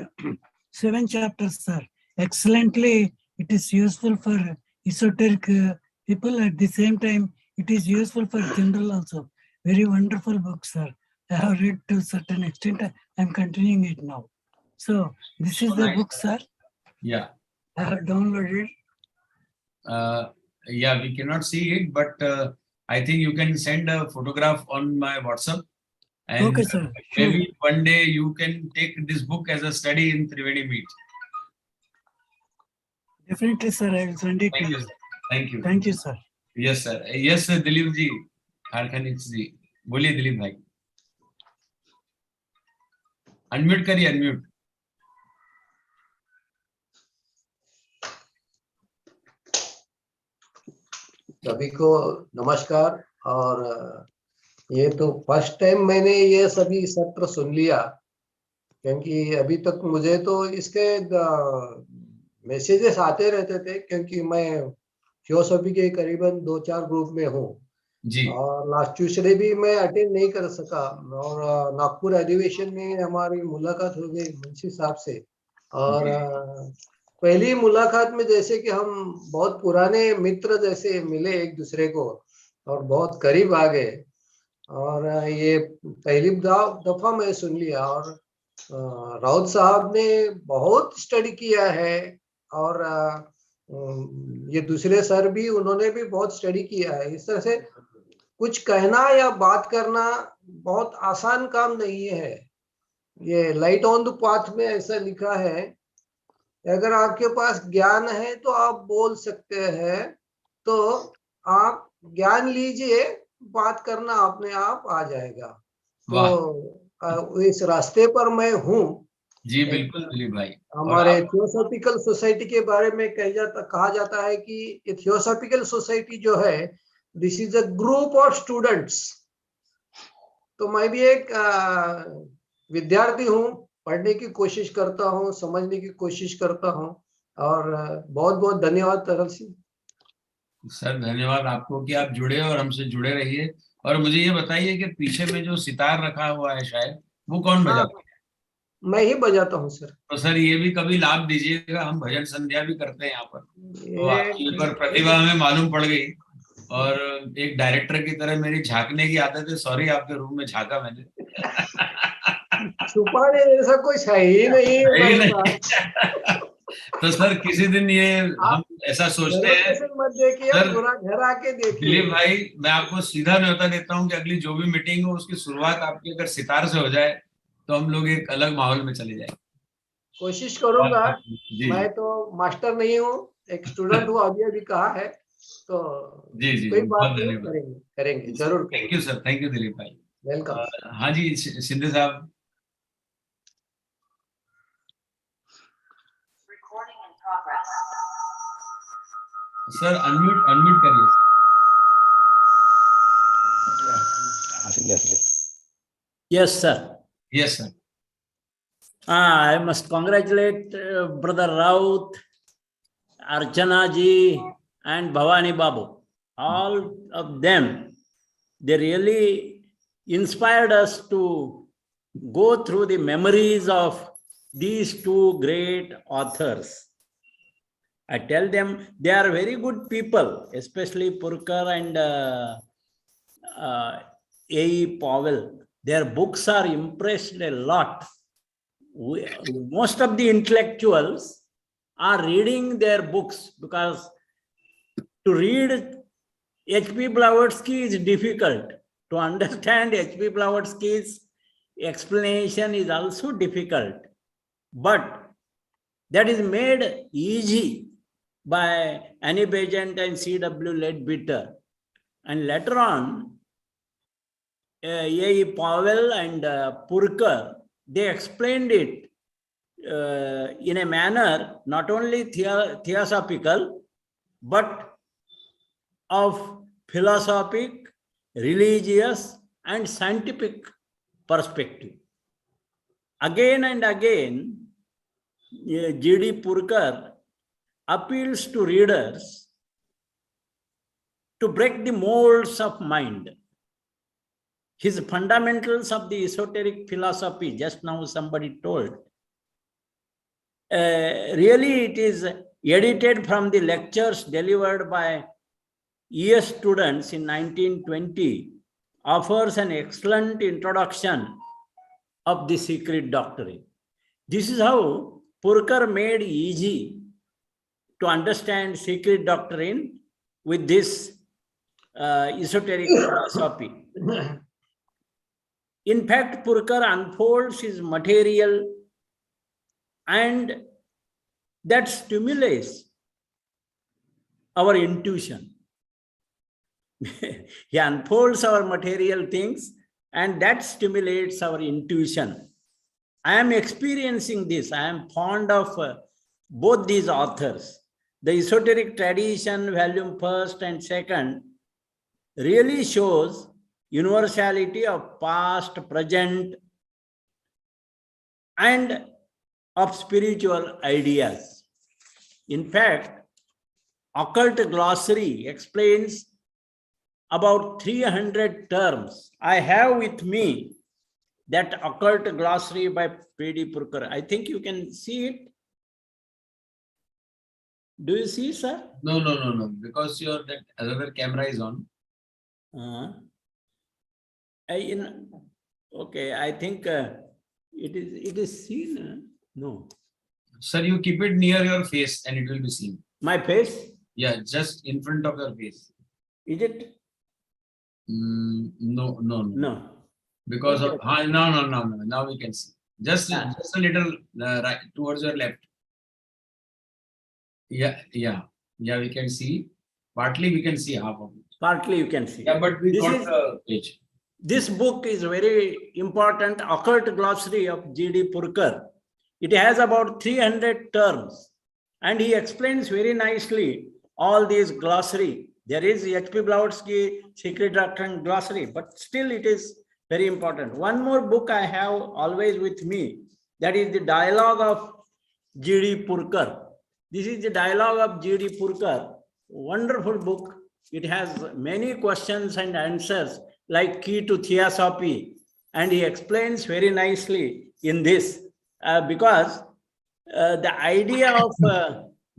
S10: 7 chapters, sir. Excellently, it is useful for esoteric people. At the same time, it is useful for general also. Very wonderful book, sir. I have read to a certain extent. I am continuing it now. So this is
S4: So
S10: the
S4: nice,
S10: book,
S4: sir.
S10: sir.
S4: Yeah.
S10: I have downloaded.
S4: Yeah, we cannot see it, but I think you can send a photograph on my WhatsApp, and
S10: Okay, sir. Sure.
S4: maybe one day you can take this book as a study in Triveni Meet.
S10: Definitely, sir. I will send it to
S4: Thank you,
S10: you.
S4: sir. Thank you.
S10: Thank you, sir.
S4: Yes, sir. Yes, sir. Dilip ji, Kharkhanik ji, बोलिए दिलीप भाई। Unmute करिए, unmute.
S11: सभी को नमस्कार। और ये तो first time मैंने ये सभी सत्र सुन लिया, क्योंकि अभी तक मुझे तो इसके मैसेजेस आते रहते थे, क्योंकि मैं थियोसॉफी के करीबन 2-4 ग्रुप में हूँ।
S4: जी।
S11: और लास्ट ट्यूसडे भी मैं अटेंड नहीं कर सका, और नागपुर अधिवेशन में हमारी मुलाकात हो गई मुंशी साहब से। और पहली मुलाकात में जैसे कि हम बहुत पुराने मित्र जैसे मिले एक दूसरे को, और बहुत करीब आ गए। और ये पहली दफा मैं सुन लिया। और राउत साहब ने बहुत स्टडी किया है, और ये दूसरे सर भी, उन्होंने भी बहुत स्टडी किया है। इस तरह से कुछ कहना या बात करना बहुत आसान काम नहीं है। ये लाइट ऑन द पाथ में ऐसा लिखा है, अगर आपके पास ज्ञान है तो आप बोल सकते हैं, तो आप ज्ञान लीजिए, बात करना अपने आप आ जाएगा। तो इस रास्ते पर मैं हूँ।
S4: जी बिल्कुल दिलीप भाई।
S11: हमारे थियोसॉफिकल सोसाइटी के बारे में कहा जाता है कि थियोसॉफिकल सोसाइटी जो है, this is a group of students. तो मैं भी एक विद्यार्थी हूँ, पढ़ने की कोशिश करता हूँ, समझने की कोशिश करता हूँ। और बहुत बहुत धन्यवाद तरल सिंह
S4: सर। धन्यवाद आपको कि आप जुड़े और हमसे जुड़े रहिए। और मुझे ये बताइए कि पीछे में जो सितार रखा हुआ है शायद, वो कौन बजाता है?
S11: मैं ही बजाता हूँ सर।
S4: तो सर ये भी कभी लाभ दीजिएगा, हम भजन संध्या भी करते हैं यहाँ पर। तो आपकी पर प्रतिभा हमें मालूम पड़ गई, और एक डायरेक्टर की तरह मेरी झांकने की आदत है। सॉरी, आपके रूम में झांका मैंने।
S11: छुपाने जैसा कुछ है ही नहीं हमारे पास।
S4: तो सर किसी दिन ये हम ऐसा सोचते हैं
S11: मत देखिए,
S4: सर,
S11: पूरा घर आके देखिए।
S4: दिलीप भाई, मैं आपको सीधा न्योता देता हूँ कि अगली जो भी मीटिंग हो उसकी शुरुआत आपकी अगर सितार से हो जाए तो हम लोग एक अलग माहौल में चले जाए।
S11: कोशिश करूंगा।
S4: जी।
S11: मैं तो मास्टर नहीं हूँ, एक स्टूडेंट हूँ, अभी कहा है। तो
S4: जी जी
S11: कोई बात
S4: बहुत
S11: नहीं,
S4: धन्यवाद।
S11: करेंगे जरूर।
S4: Thank you sir, thank you Dilip भाई।
S11: वेलकम।
S4: हाँ जी सिंधे साहब। सर अनम्यूट अनम्यूट करिए।
S6: Yes, sir.
S4: Yes, sir.
S6: I must congratulate Brother Raut, Archana ji, and Bhavani Babu. All of them, they really inspired us to go through the memories of these two great authors. I tell them they are very good people, especially Purucker and E.Powell. Their books are impressed a lot. Most of the intellectuals are reading their books because to read H.P. Blavatsky is difficult. To understand H.P. Blavatsky's explanation is also difficult. But that is made easy by Annie Besant and C.W. Leadbeater. And later on, E.Powell and Purucker, they explained it in a manner not only theosophical, but of philosophic, religious, and scientific perspective. Again and again, G.D. Purucker appeals to readers to break the molds of mind. His fundamentals of the esoteric philosophy, just now somebody told, really it is edited from the lectures delivered by ES students in 1920, offers an excellent introduction of the secret doctrine. This is how Purucker made easy to understand secret doctrine with this esoteric philosophy. In fact, Purucker unfolds his material and that stimulates our intuition. He unfolds our material things and that stimulates our intuition. I am experiencing this. I am fond of both these authors. The esoteric tradition, volume 1st and 2nd, really shows universality of past, present, and of spiritual ideas. In fact, occult glossary explains about 300 terms. I have with me that occult glossary by P.D. Purucker. I think you can see it. Do you see, sir?
S4: No, because your that other camera is on.
S6: Okay, I think it is seen. No.
S4: Sir, you keep it near your face and it will be seen.
S6: My face?
S4: Yeah, just in front of your face.
S6: Is it?
S4: No. Because of no. Now we can see. Just a little right towards your left. Yeah, we can see. Partly we can see half of it.
S6: Partly you can see.
S4: Yeah, but we got the page.
S6: This book is very important, occult glossary of G.D. Purucker. It has about 300 terms and he explains very nicely all these glossary. There is H.P. Blavatsky Secret Doctrine glossary, but still it is very important. One more book I have always with me, that is the Dialogue of G.D. Purucker. This is the Dialogue of G.D. Purucker, wonderful book. It has many questions and answers like key to theosophy, and he explains very nicely in this because the idea of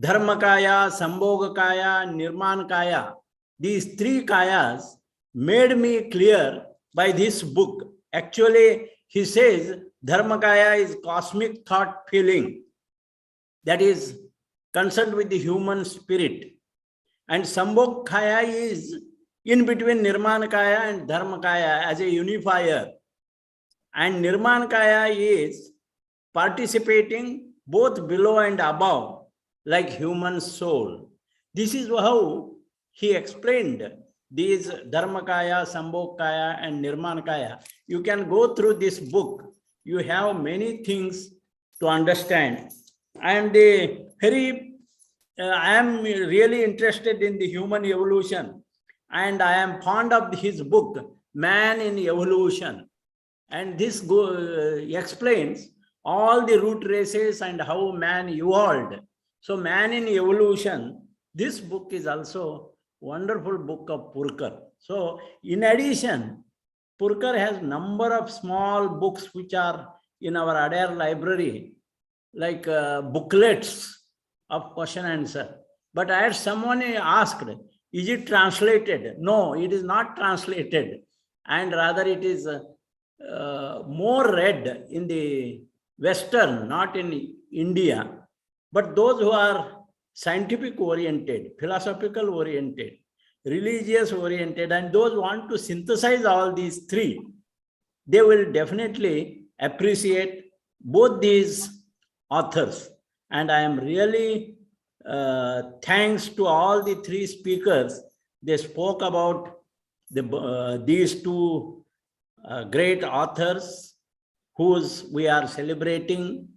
S6: Dharmakaya, Sambhogakaya, Nirmanakaya, these three kayas made me clear by this book. Actually, he says Dharmakaya is cosmic thought feeling that is concerned with the human spirit, and Sambhogakaya is in between Nirmanakaya and Dharmakaya as a unifier, and Nirmanakaya is participating both below and above like human soul. This is how he explained these Dharmakaya, Sambhogakaya and Nirmanakaya. You can go through this book. You have many things to understand. I am really interested in the human evolution, and I am fond of his book, Man in Evolution. And this explains all the root races and how man evolved. So Man in Evolution, this book is also a wonderful book of Purucker. So in addition, Purucker has number of small books which are in our Adair library, like booklets of question and answer. But I had someone asked, is it translated? No, it is not translated. And rather it is more read in the Western, not in India. But those who are scientific oriented, philosophical oriented, religious oriented, and those who want to synthesize all these three, they will definitely appreciate both these authors. And I am really thanks to all the three speakers. They spoke about these two great authors whose we are celebrating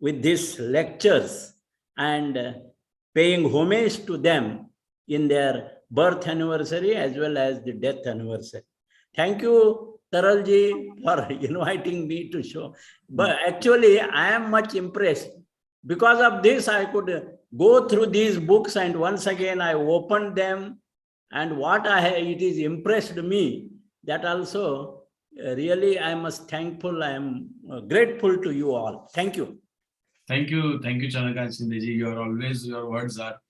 S6: with these lectures and paying homage to them in their birth anniversary as well as the death anniversary. Thank you, Taralji, for inviting me to show. But actually, I am much impressed. Because of this, I could go through these books, and once again, I opened them, and it is impressed me. That also, really, I am thankful. I am grateful to you all. Thank you.
S4: Thank you, Chandrakant Sindheji. Your words are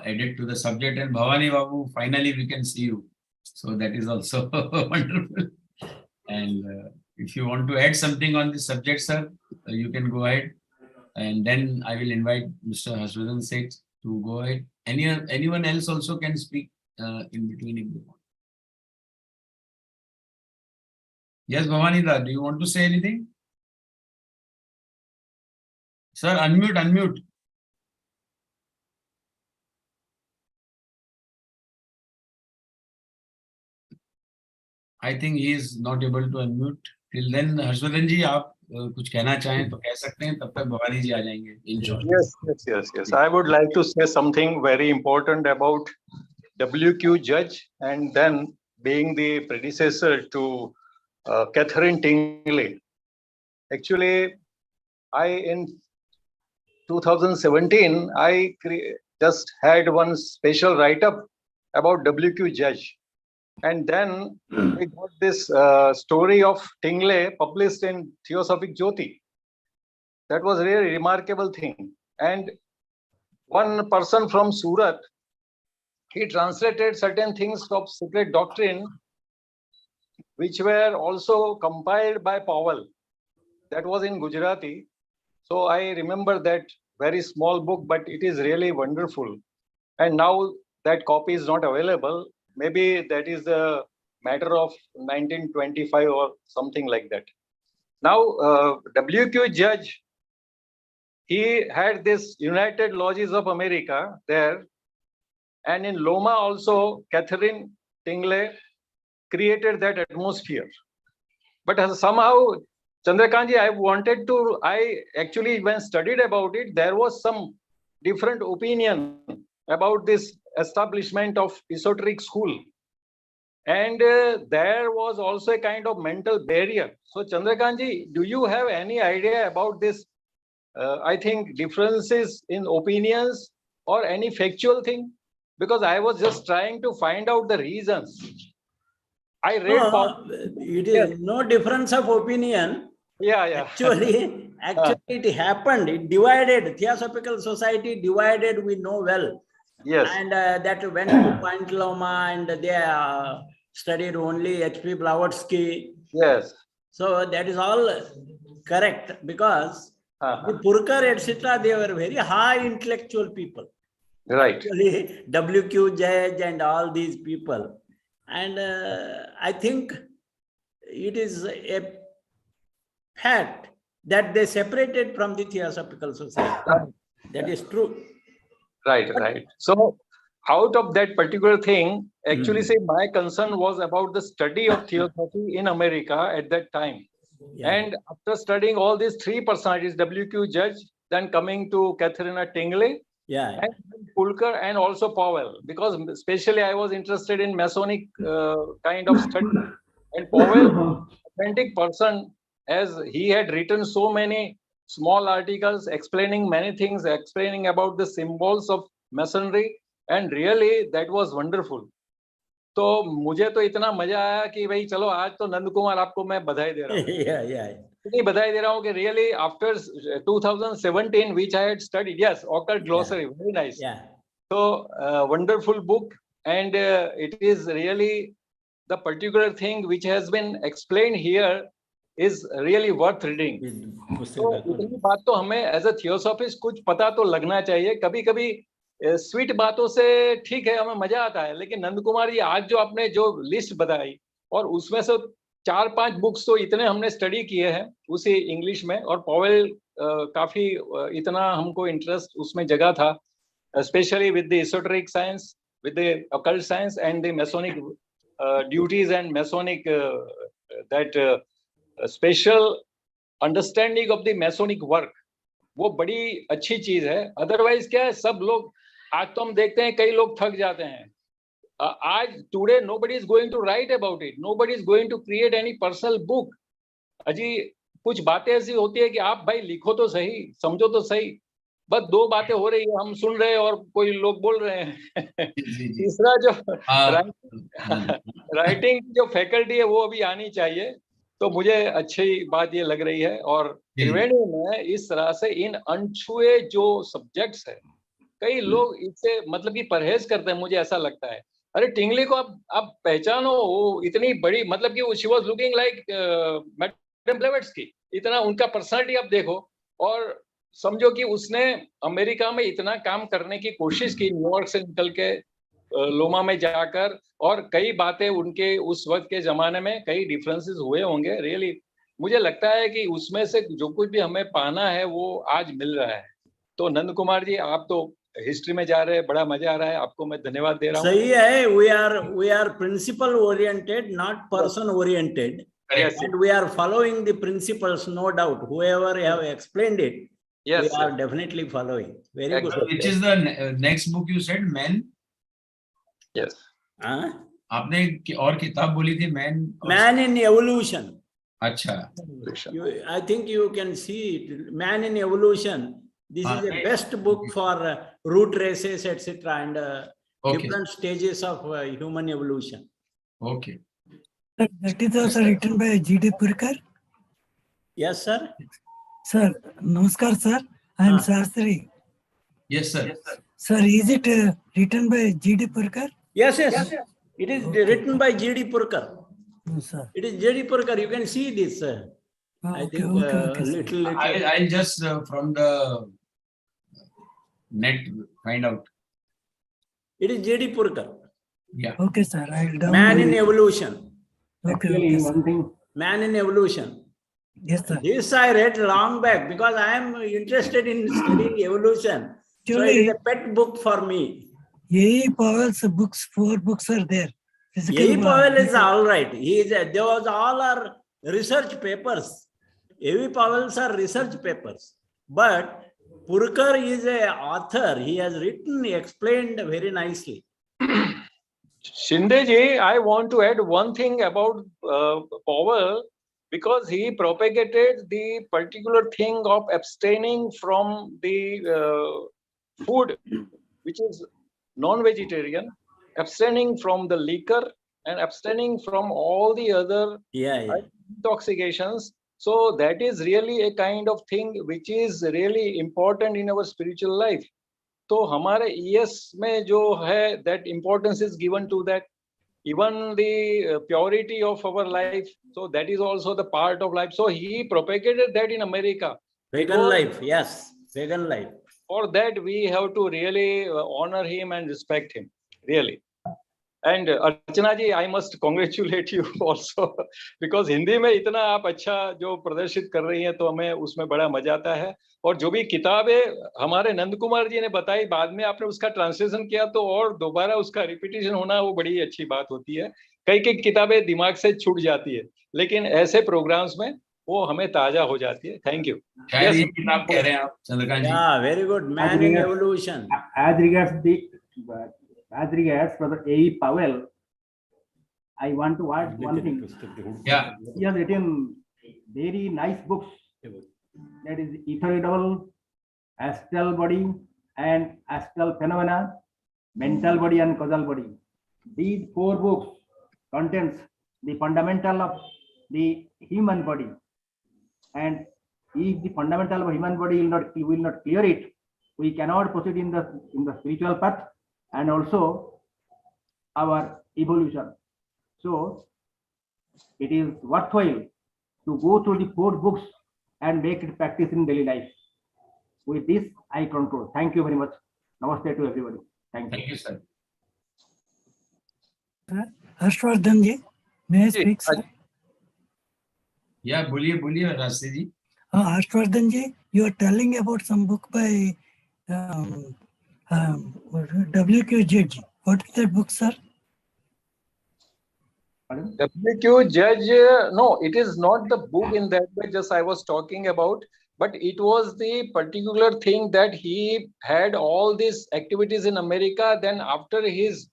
S4: added to the subject. And Bhavani Babu, finally we can see you. So that is also wonderful. And if you want to add something on this subject, sir, you can go ahead. And then I will invite Mr. Harshvardhan Seth to go ahead. Anyone else also can speak in between if they want. Yes, Bhavani Da, do you want to say anything? Sir, unmute. I think he is not able to unmute. Till then, Harshvardhan ji, आप कुछ कहना चाहें तो कह सकते हैं. तब तक भवानी जी आ जाएंगे. In short.
S12: Yes. I would like to say something very important about WQ Judge, and then being the predecessor to Catherine Tingley. Actually, in 2017, I just had one special write-up about WQ Judge. And then we got this story of Tingley published in Theosophic Jyoti. That was a really remarkable thing. And one person from Surat, he translated certain things of secret doctrine, which were also compiled by Powell. That was in Gujarati. So I remember that very small book, but it is really wonderful. And now that copy is not available. Maybe that is a matter of 1925 or something like that. Now, WQ Judge, he had this United Lodges of America there. And in Loma also, Catherine Tingley created that atmosphere. But somehow, Chandrakantji, I actually, when studied about it, there was some different opinion about this establishment of esoteric school. And there was also a kind of mental barrier. So Chandrakantji, do you have any idea about this, I think, differences in opinions or any factual thing? Because I was just trying to find out the reasons. I read...
S6: it is no difference of opinion.
S12: Yeah.
S6: Actually, it happened. It divided. Theosophical Society divided, we know well.
S12: Yes.
S6: And that went to Point Loma, and they studied only H.P. Blavatsky.
S12: Yes.
S6: So that is all correct, because the Purucker, etc., they were very high intellectual people.
S12: Right.
S6: Actually, WQ Judge and all these people. And I think it is a fact that they separated from the Theosophical Society. That is true.
S12: Right. So out of that particular thing, actually, say my concern was about the study of theosophy in America at that time. Yeah. And after studying all these three personalities, WQ Judge, then coming to Catherine Tingley, and Purucker, and also Powell, because especially I was interested in Masonic kind of study. And Powell, authentic person, as he had written so many small articles explaining many things, explaining about the symbols of Masonry, and really that was wonderful. तो मुझे तो इतना मजा आया कि भाई चलो आज तो नंद कुमार आपको मैं बधाई दे रहा हूँ. इतनी बधाई दे रहा हूँ कि really after 2017 which I had studied, yes, occult glossary, very nice. So wonderful book, and it is really the particular thing which has been explained here is really worth reading. तो इतनी बात तो हमें as a theosophist कुछ पता तो लगना चाहिए. कभी-कभी स्वीट बातों से ठीक है, हमें मजा आता है, लेकिन नंद कुमार जी आज जो आपने जो लिस्ट बताई, और उसमें से 4-5 बुक्स तो इतने हमने स्टडी किए हैं उसी इंग्लिश में, और पॉवेल काफी इतना हमको इंटरेस्ट उसमें जगह था, specially with the esoteric science, with the occult science and the masonic duties and masonic that special understanding of the Masonic work. वो बड़ी अच्छी चीज है। अदरवाइज क्या है, सब लोग आज तो हम देखते हैं कई लोग थक जाते हैं। आज today nobody is going to write about it, nobody is going to create any personal book. अजी कुछ बातें ऐसी होती है कि आप भाई लिखो तो सही, समझो तो सही, बस दो बातें हो रही है, हम सुन रहे हैं और कोई लोग बोल रहे हैं। तीसरा जो राइटिंग जो फैकल्टी है वो अभी आनी चाहिए। तो मुझे अच्छी बात ये लग रही है। और त्रिवेणी में इस तरह से इन अनछुए जो सब्जेक्ट्स है, कई लोग इससे मतलब कि परहेज करते हैं, मुझे ऐसा लगता है। अरे टिंगली को आप पहचानो, वो इतनी बड़ी मतलब कि she was looking like madam Blavatsky, इतना उनका पर्सनालिटी आप देखो। और समझो कि उसने अमेरिका में इतना काम करने की कोशिश की, न्यूयॉर्क से निकल के लोमा में जाकर, और कई बातें उनके उस वक्त के जमाने में कई डिफरेंसेस हुए होंगे। रियली मुझे लगता है कि उसमें से जो कुछ भी हमें पाना है वो आज मिल रहा है। तो नंद कुमार जी, आप तो हिस्ट्री में जा रहे हैं, बड़ा मजा आ रहा है, आपको मैं धन्यवाद दे रहा हूँ।
S6: सही है, we are principle oriented, not person oriented.
S12: Yes,
S6: and we are following the principles, no doubt. Whoever have explained it,
S12: yes,
S6: we are definitely following. Very good.
S4: Which is the next book you said, Man?
S12: Yes.
S4: आपने और किताब बोली थी,
S6: Man in Evolution.
S4: अच्छा,
S6: I think you can see it. Man in Evolution. This is the best book for root races, etc., and different stages of human evolution.
S4: Okay.
S10: That is also written by G.D. Purucker.
S6: Yes, sir.
S10: Sir, namaskar, sir. I am Sastri.
S4: Yes, sir.
S10: Sir, is it written by G.D. Purucker?
S6: Yes. It is written by G.D. Purucker.
S10: No, sir.
S6: It is G.D. Purucker. You can see this. I think little.
S4: I'll just from the net find out.
S6: It is G.D. Purucker.
S4: Yeah.
S10: Okay, sir. I'll download.
S6: Man in Evolution.
S10: Okay,
S6: one thing. Man in Evolution.
S10: Yes, sir.
S6: This I read long back because I am interested in studying evolution. So it is a pet book for me.
S10: E.Powell's books, 4 books are there.
S6: E.Powell is all right. There was all our research papers. E.Powell's are research papers. But Purucker is a author. He has written, explained very nicely.
S12: Shinde ji, I want to add one thing about Powell, because he propagated the particular thing of abstaining from the food which is non-vegetarian, abstaining from the liquor, and abstaining from all the other intoxications. So that is really a kind of thing which is really important in our spiritual life. तो हमारे ES में जो है, that importance is given to that. Even the purity of our life, so that is also the part of life. So he propagated that in America.
S6: Vegan life, yes, vegan life.
S12: For that we have to really honor him and respect him, really. And Archana ji, I must congratulate you also, because Hindi में इतना आप अच्छा जो प्रदर्शित कर रही हैं, तो हमें उसमें बड़ा मजा आता है। और जो भी किताबें हमारे नंद कुमार जी ने बताई, बाद में आपने उसका ट्रांसलेशन किया, तो और दोबारा उसका रिपीटिशन होना वो बड़ी अच्छी बात होती है। कई किताबें दिमाग से छूट जाती है, लेकिन ऐसे प्रोग्राम्स में वो हमें ताजा हो जाती है। Thank you.
S4: शायद ये किताब कह रहे हैं आप, चंद्रकांत जी।
S6: Yeah, very good. Man in Evolution.
S13: As regards Brother E.Powell, I want to add one thing.
S4: Yeah.
S13: He has written very nice books. That is Ethereal, Astral Body and Astral Phenomena, Mental Body and Causal Body. These 4 books contains the fundamental of the human body. And if the fundamental of human body will not clear it, we cannot proceed in the spiritual path and also our evolution. So it is worthwhile to go through the 4 books and make it practice in daily life. With this, I conclude. Thank you very much. Namaste to everybody. Thank you.
S4: Thank you, sir.
S10: Harshvardhan ji, may I speak, sir?
S4: Yeah, बोलिए रास्ते जी।
S10: Harshvardhan ji, you are telling about some book by W.Q. Judge. What is that book, sir?
S12: W.Q. Judge, no, it is not the book in that way. Just I was talking about but it was the particular thing that he had all these activities in America. Then after his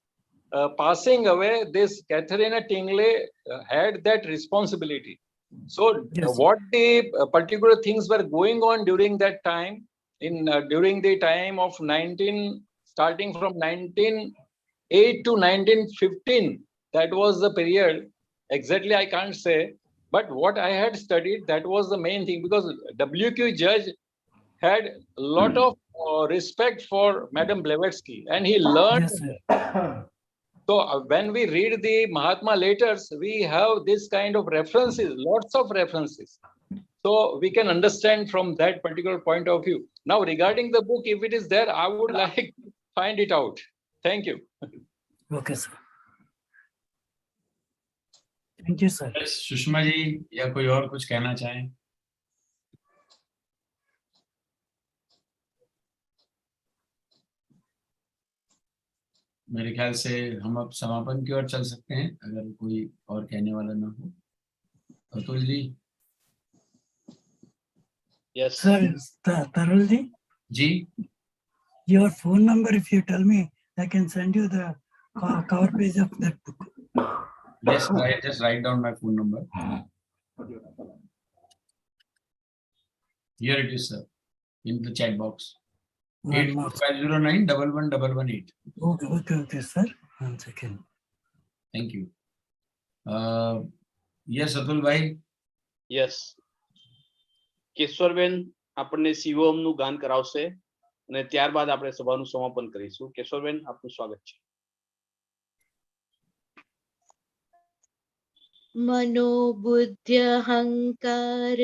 S12: passing away, this Catherine Tingley had that responsibility. So what the particular things were going on during that time, during the time of starting from 1908 to 1915, that was the period. Exactly, I can't say, but what I had studied, that was the main thing, because W.Q. Judge had a lot of respect for Madame Blavatsky, and he learned. So when we read the Mahatma letters, we have this kind of references, lots of references. So we can understand from that particular point of view. Now, regarding the book, if it is there, I would like to find it out. Thank you.
S10: Okay, sir. Thank you, sir.
S4: Sushma ji या कोई और कुछ कहना चाहें? मेरे ख्याल से हम अब समापन की ओर चल सकते हैं, अगर कोई और कहने वाला ना हो। Atul ji?
S1: Yes.
S10: Sir, Tarul ji?
S4: Ji?
S10: Your phone number, if you tell me, I can send you the cover page of that book.
S4: Yes, I just write down my phone number. Here it is, sir, in the chat box. 8509111118.
S10: Okay, sir. 1 second.
S4: Thank you. Yes, Atul bhai.
S1: Yes. કેશવરબેન આપણને શિવોમ નું ગાન કરાવશે અને ત્યારબાદ આપણે સભાનું સમાપન કરીશું. કેશવરબેન, આપનું સ્વાગત છે.
S2: मनोबुद्धि अहंकार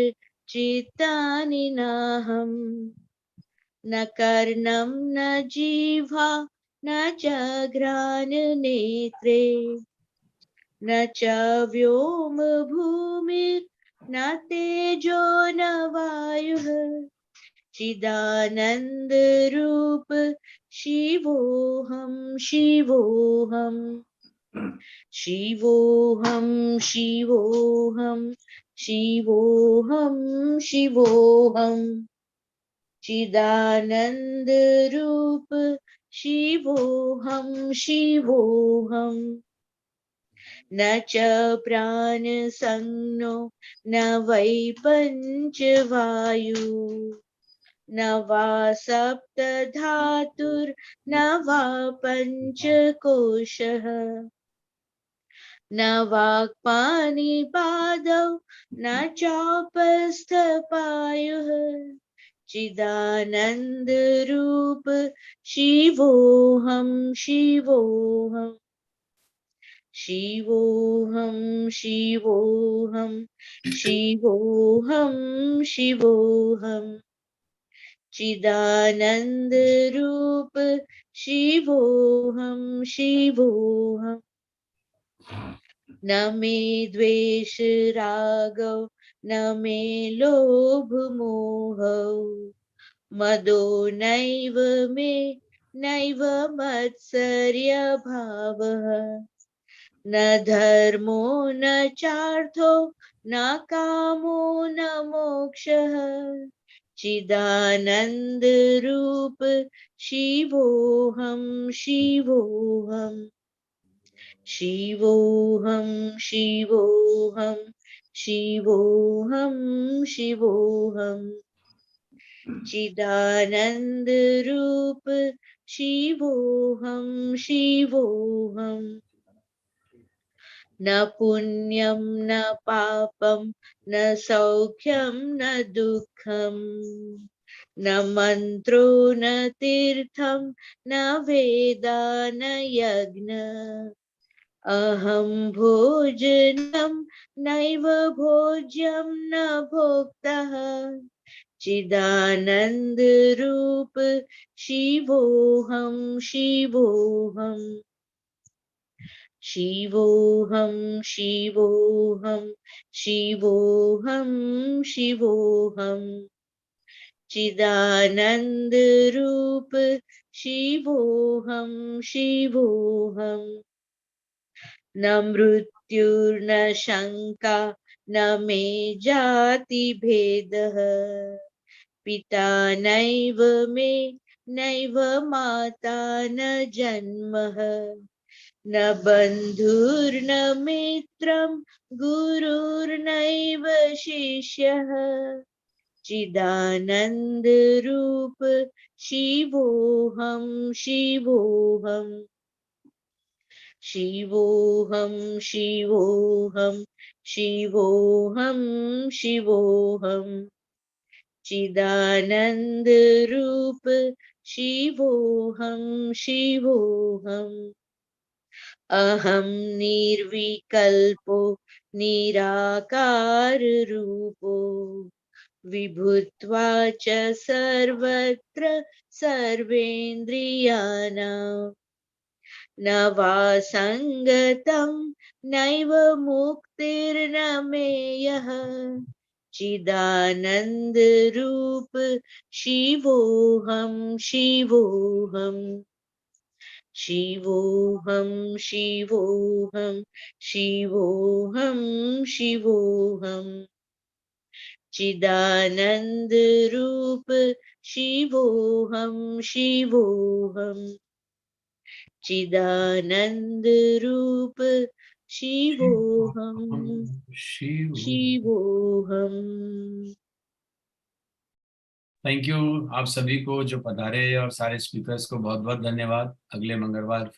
S2: चित्तानि नाहं न कर्णं न जिह्वा न च घ्राण नेत्रे न च व्योम भूमिर् न तेजो न वायुः चिदानंद रूप शिवोहम शिवोहम शिवोहम शिवोहम शिवोहम शिवोहम चिदानंद रूप शिवोहम शिवोहम न च प्राण संज्ञो न वै पंचवायु न वा सप्त धातुर न वा पंचकोशः न वाक्पाणिपादौ न चापस्थपायुः चिदानंद रूप शिवोहम शिवोहम शिवोहम शिवोहम शिवोहम शिवोहम चिदानंद रूप शिवोहम शिवोहम न मे द्वेष रागौ न मे लोभ मोहौ मदो नैव मे नैव मत्सर्य भावः न धर्मो न चार्थो न कामो न मोक्षः चिदानंद रूप शिवोहम शिवोहम शिवोहम शिवोहम शिवोहम शिवोहम चिदानंद रूप शिवोहम शिवोहम न पुण्यम न पापम न सौख्यम न दुःखम न मंत्रो न तीर्थम न वेदा न यज्ञ अहम भोजनम नैव भोज्यम न भोक्तः चिदानंद रूप शिवोहम शिवोहम शिवोहम शिवोहम शिवोहम शिवोहम चिदानंद रूप शिवोहम शिवोहम न मृत्युर्न शंका न मे जाति भेदः पिता नैव मे नैव माता न जन्मः न बन्धुर्न मित्रं गुरुर्नैव शिष्यः चिदानन्दरूप शिवोऽहं शिवोऽहं शिवोऽहं शिवोऽहं शिवोऽहं शिवोऽहं चिदानन्दरूप शिवोऽहं शिवोऽहम् अहं निर्विकल्पो निराकाररूपो विभुत्वा च सर्वत्र सर्वेन्द्रियाणां न वा सङ्गतं नैव मुक्तिर्न मेयः चिदानन्दरूप शिवोऽहं शिवोऽहं शिवोऽहं शिवोऽहं शिवोऽहं शिवोऽहं चिदानन्दरूप शिवोऽहं शिवोऽहं चिदानन्दरूप शिवोऽहं शिवोऽहं।
S4: थैंक यू आप सभी को जो पधारे और सारे स्पीकर्स को बहुत बहुत धन्यवाद। अगले मंगलवार